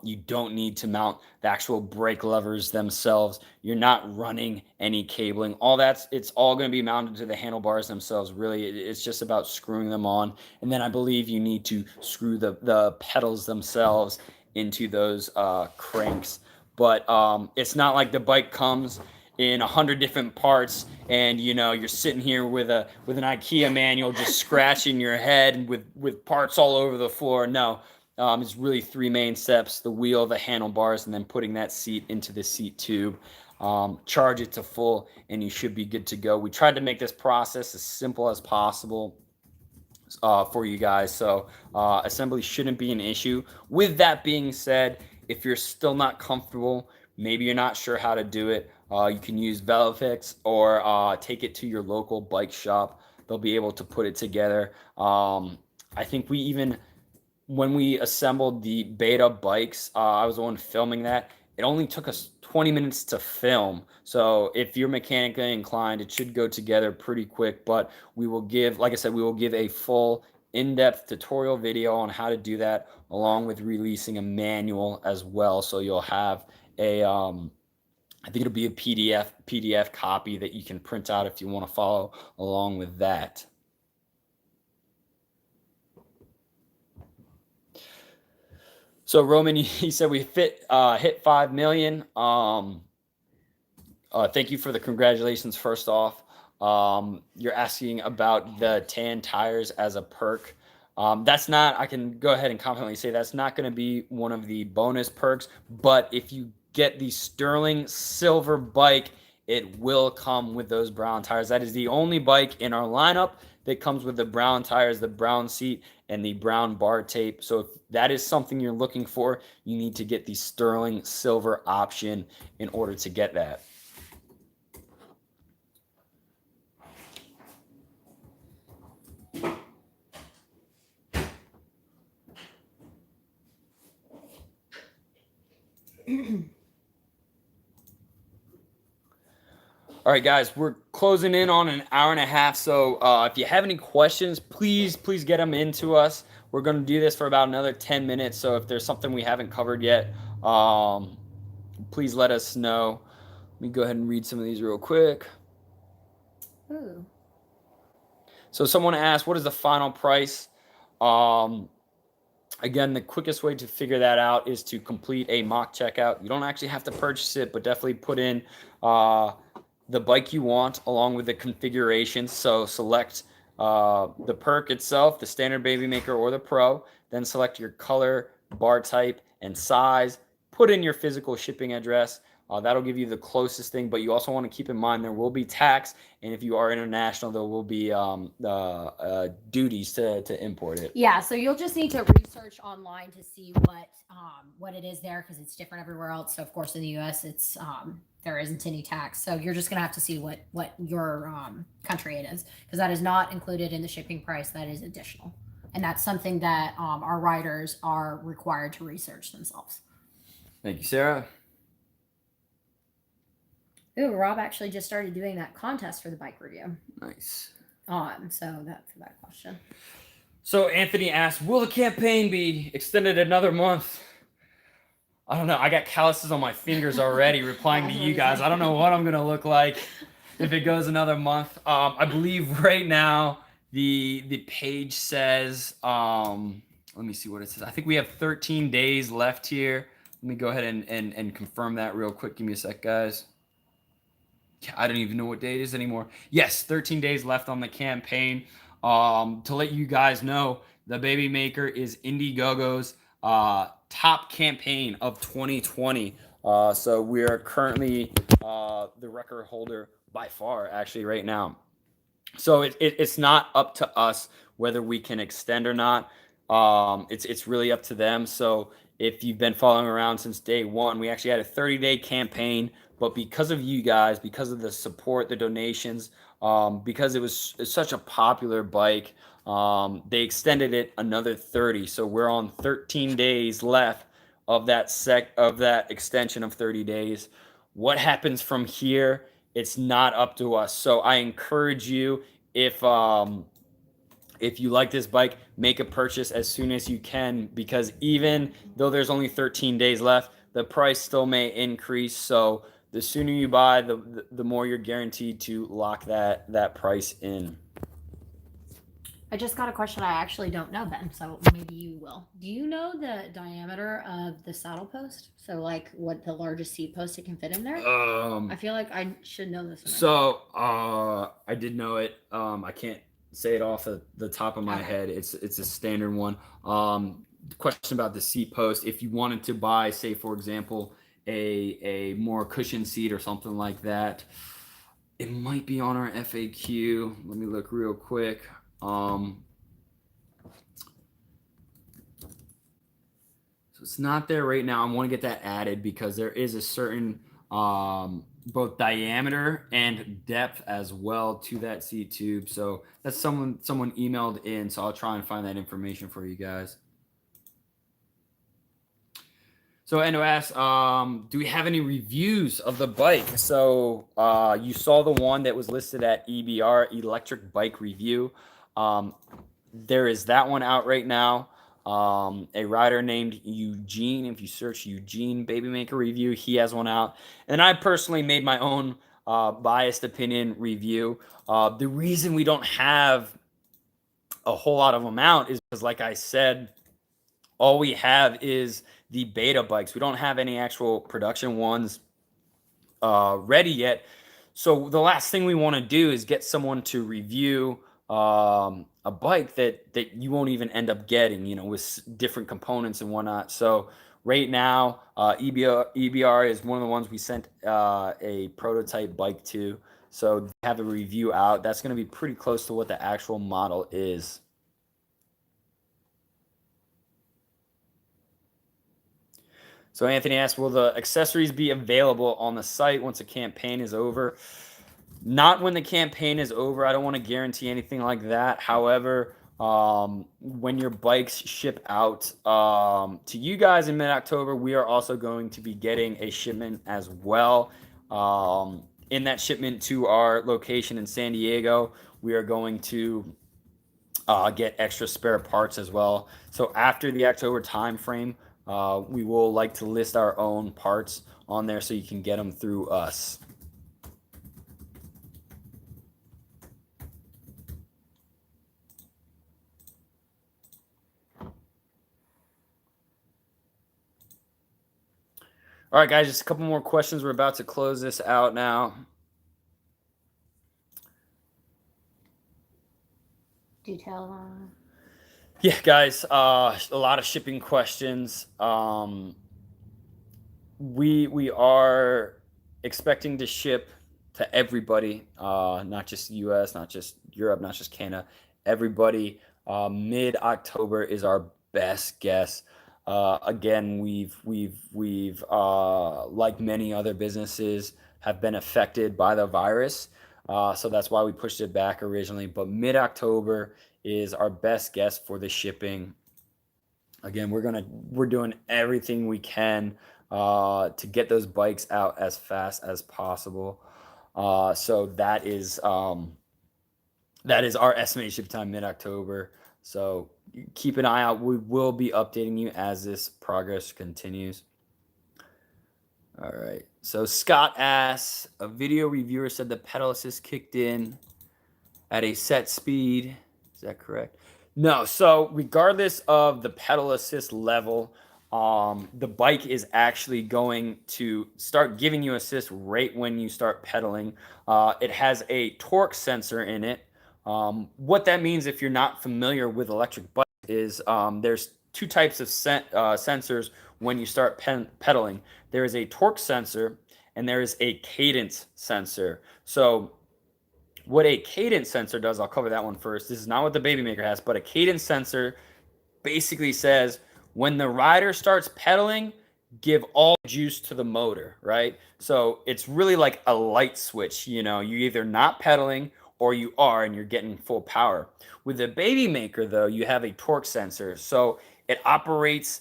you don't need to mount the actual brake levers themselves. You're not running any cabling. It's all going to be mounted to the handlebars themselves. Really, it's just about screwing them on. And then I believe you need to screw the pedals themselves into those cranks. But it's not like the bike comes in 100 different parts and you're sitting here with an IKEA manual just scratching your head with parts all over the floor. No. It's really 3 main steps: the wheel, the handlebars, and then putting that seat into the seat tube. Charge it to full, and you should be good to go. We tried to make this process as simple as possible for you guys, so assembly shouldn't be an issue. With that being said, if you're still not comfortable, maybe you're not sure how to do it, you can use Velofix or take it to your local bike shop. They'll be able to put it together. I think when we assembled the beta bikes, I was the one filming that. It only took us 20 minutes to film. So if you're mechanically inclined, it should go together pretty quick. But we will give, like I said, we will give a full in-depth tutorial video on how to do that, along with releasing a manual as well. So you'll have a, I think it'll be a PDF copy that you can print out if you want to follow along with that. So Roman, he said we hit 5 million. Thank you for the congratulations. First off, you're asking about the tan tires as a perk. That's not. I can go ahead and confidently say that's not going to be one of the bonus perks. But if you get the sterling silver bike, it will come with those brown tires. That is the only bike in our lineup that comes with the brown tires, the brown seat, and the brown bar tape. So if that is something you're looking for, you need to get the sterling silver option in order to get that. All right, guys, we're closing in on an hour and a half. So if you have any questions, please get them into us. We're going to do this for about another 10 minutes. So if there's something we haven't covered yet, please let us know. Let me go ahead and read some of these real quick. Ooh. So someone asked, what is the final price? Again, the quickest way to figure that out is to complete a mock checkout. You don't actually have to purchase it, but definitely put in the bike you want along with the configurations. So select the perk itself, the standard Babymaker or the Pro, then select your color, bar type, and size. Put in your physical shipping address. That'll give you the closest thing, but you also want to keep in mind there will be tax, and if you are international, there will be duties to import it. Yeah, so you'll just need to research online to see what it is there, because it's different everywhere else. So of course in the US it's there isn't any tax. So you're just going to have to see what your country it is, because that is not included in the shipping price. That is additional. And that's something that our riders are required to research themselves. Thank you, Sarah. Ooh, Rob actually just started doing that contest for the bike review. Nice. So that's that question. So Anthony asked, will the campaign be extended another month? I don't know. I got calluses on my fingers already replying to you guys. I don't know what I'm going to look like if it goes another month. I believe right now the page says, let me see what it says. I think we have 13 days left here. Let me go ahead and confirm that real quick. Give me a sec, guys. I don't even know what day it is anymore. Yes, 13 days left on the campaign. To let you guys know, the Babymaker is Indiegogo's top campaign of 2020. So we are currently the record holder by far, actually, right now. So it's not up to us whether we can extend or not. It's really up to them. So if you've been following around since day one, we actually had a 30-day campaign. But because of you guys, because of the support, the donations, because it was such a popular bike, they extended it another 30. So we're on 13 days left of that extension of 30 days. What happens from here? It's not up to us. So I encourage you, if you like this bike, make a purchase as soon as you can, because even though there's only 13 days left, the price still may increase. So the sooner you buy, the more you're guaranteed to lock that price in. I just got a question I actually don't know, Ben, so maybe you will. Do you know the diameter of the saddle post? So like what the largest seat post it can fit in there? I feel like I should know this one. So I did know it. I can't say it off the top of my head. It's a standard one. Question about the seat post. If you wanted to buy, say for example, a more cushioned seat or something like that, it might be on our FAQ. Let me look real quick. So it's not there right now. I want to get that added because there is a certain both diameter and depth as well to that seat tube. So that's someone emailed in, so I'll try and find that information for you guys. So Endo asks, do we have any reviews of the bike? So you saw the one that was listed at EBR, Electric Bike Review. There is that one out right now. A rider named Eugene, if you search Eugene Babymaker review, he has one out. And I personally made my own biased opinion review. The reason we don't have a whole lot of them out is because, like I said, all we have is the beta bikes. We don't have any actual production ones ready yet. So the last thing we want to do is get someone to review a bike that you won't even end up getting, with different components and whatnot. So right now, EBR is one of the ones we sent a prototype bike to. So they have a review out. That's going to be pretty close to what the actual model is. So Anthony asked, will the accessories be available on the site once the campaign is over? Not when the campaign is over. I don't want to guarantee anything like that. However, when your bikes ship out to you guys in mid-October, we are also going to be getting a shipment as well. In that shipment to our location in San Diego, we are going to get extra spare parts as well. So after the October timeframe, we will like to list our own parts on there so you can get them through us. All right, guys, just a couple more questions. We're about to close this out now. Detail on. Yeah, guys, a lot of shipping questions. We are expecting to ship to everybody, not just US, not just Europe, not just Canada, everybody. Mid-October is our best guess. Again, we've like many other businesses have been affected by the virus. So that's why we pushed it back originally. But mid-October is our best guess for the shipping. Again, we're doing everything we can to get those bikes out as fast as possible. So that is our estimated ship time mid-October. So keep an eye out. We will be updating you as this progress continues. All right. So Scott asks, a video reviewer said the pedal assist kicked in at a set speed. Is that correct? No. So regardless of the pedal assist level, the bike is actually going to start giving you assist right when you start pedaling. It has a torque sensor in it. What that means, if you're not familiar with electric bikes, is there's two types of sensors when you start pedaling. There is a torque sensor and there is a cadence sensor. So what a cadence sensor does, I'll cover that one first. This is not what the Babymaker has, but a cadence sensor basically says when the rider starts pedaling, give all juice to the motor, right? So it's really like a light switch. You know, you're either not pedaling or you are and you're getting full power. With the Babymaker, though, you have a torque sensor. So it operates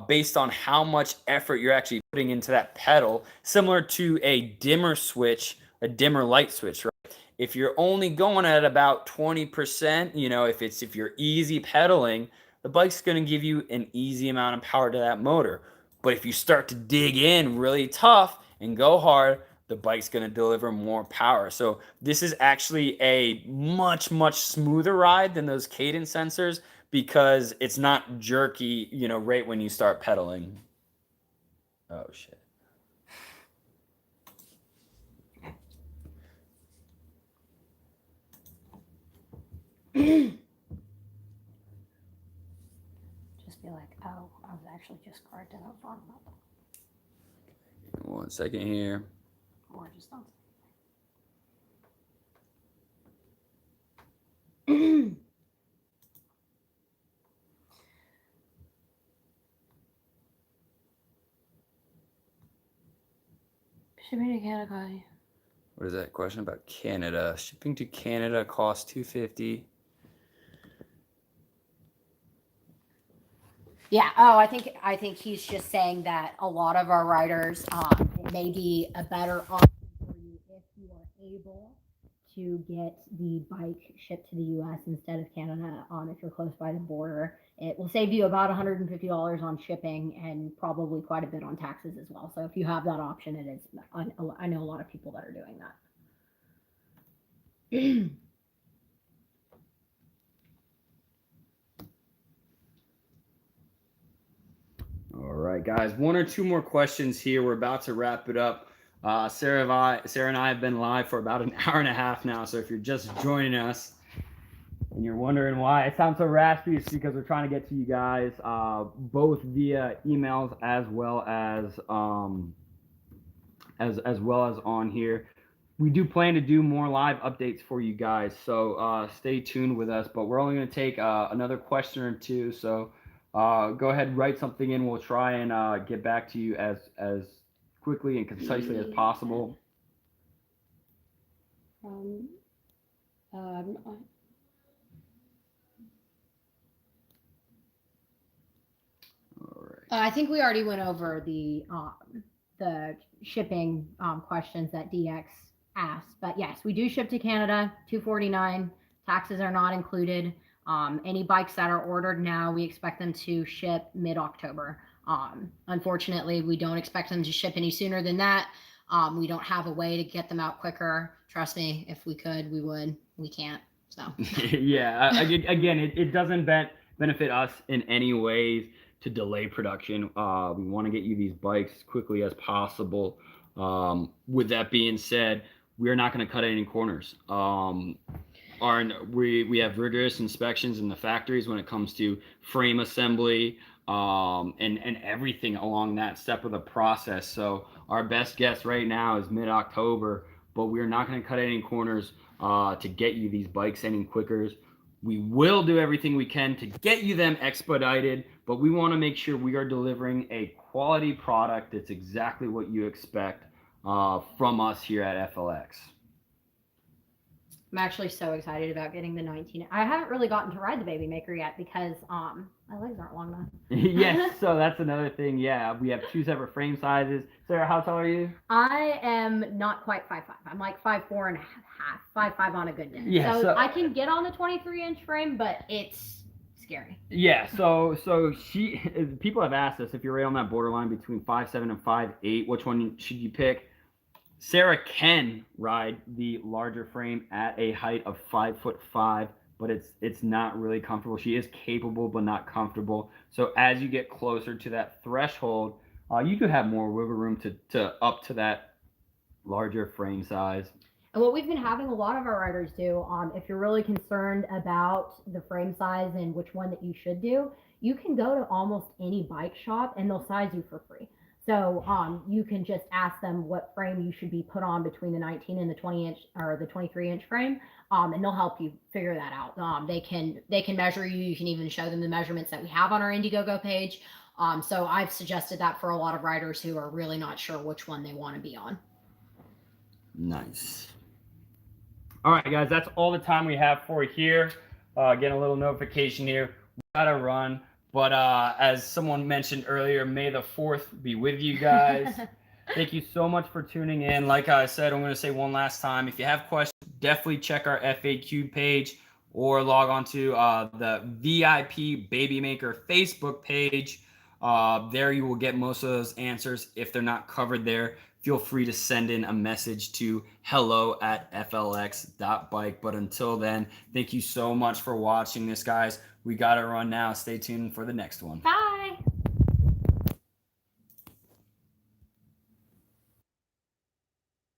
based on how much effort you're actually putting into that pedal, similar to a dimmer switch, a dimmer light switch, right? If you're only going at about 20%, you know, if you're easy pedaling, the bike's going to give you an easy amount of power to that motor. But if you start to dig in really tough and go hard, the bike's going to deliver more power. So this is actually a much, much smoother ride than those cadence sensors because it's not jerky, you know, right when you start pedaling. Oh, shit. Just be like, oh, I was actually just correct. I was wrong about that. 1 second here. Or just don't. Shipping to Canada. What is that question about Canada? Shipping to Canada costs $250. Yeah. Oh, I think he's just saying that a lot of our riders, it may be a better option for you if you are able to get the bike shipped to the U.S. instead of Canada. If you're close by the border, it will save you about $150 on shipping and probably quite a bit on taxes as well. So if you have that option, it is. I know a lot of people that are doing that. All right, guys, one or two more questions here. We're about to wrap it up. Sarah and I have been live for about an hour and a half now. So if you're just joining us and you're wondering why it sounds so raspy, it's because we're trying to get to you guys both via emails as well as on here. We do plan to do more live updates for you guys, so stay tuned with us. But we're only going to take another question or two. So go ahead, write something in. We'll try and get back to you as quickly and concisely as possible. All right. I think we already went over the shipping questions that DX asked, but yes, we do ship to Canada, $249. Taxes are not included. Any bikes that are ordered now, we expect them to ship mid-October. Unfortunately, we don't expect them to ship any sooner than that. We don't have a way to get them out quicker. Trust me, if we could, we would. We can't. So yeah, again, it doesn't benefit us in any ways to delay production. We want to get you these bikes as quickly as possible. With that being said, we're not going to cut any corners. We have rigorous inspections in the factories when it comes to frame assembly and everything along that step of the process. So our best guess right now is mid-October, but we're not going to cut any corners to get you these bikes any quicker. We will do everything we can to get you them expedited, but we want to make sure we are delivering a quality product that's exactly what you expect from us here at FLX. I'm actually so excited about getting the 19. I haven't really gotten to ride the Babymaker yet because my legs aren't long enough. Yes, so that's another thing. Yeah, we have 2 separate frame sizes. Sarah, how tall are you? I am not quite 5'5". I'm like 5'4" and a half, 5'5" on a good day. Yeah, so I can get on the 23-inch frame, but it's scary. Yeah, so people have asked us if you're right on that borderline between 5'7" and 5'8", which one should you pick? Sarah can ride the larger frame at a height of 5'5", but it's not really comfortable. She is capable, but not comfortable. So as you get closer to that threshold, you do have more wiggle room to up to that larger frame size. And what we've been having a lot of our riders do, if you're really concerned about the frame size and which one that you should do, you can go to almost any bike shop and they'll size you for free. So you can just ask them what frame you should be put on between the 19 and the 20-inch or the 23-inch frame, and they'll help you figure that out. They can measure you. You can even show them the measurements that we have on our Indiegogo page. So I've suggested that for a lot of riders who are really not sure which one they want to be on. Nice. All right, guys, that's all the time we have for here. Getting a little notification here. We gotta run. But as someone mentioned earlier, May the 4th be with you guys. Thank you so much for tuning in. Like I said, I'm going to say one last time. If you have questions, definitely check our FAQ page or log on to the VIP Babymaker Facebook page. There you will get most of those answers. If they're not covered there, feel free to send in a message to hello@flx.bike. But until then, thank you so much for watching this, guys. We got to run now. Stay tuned for the next one. Bye.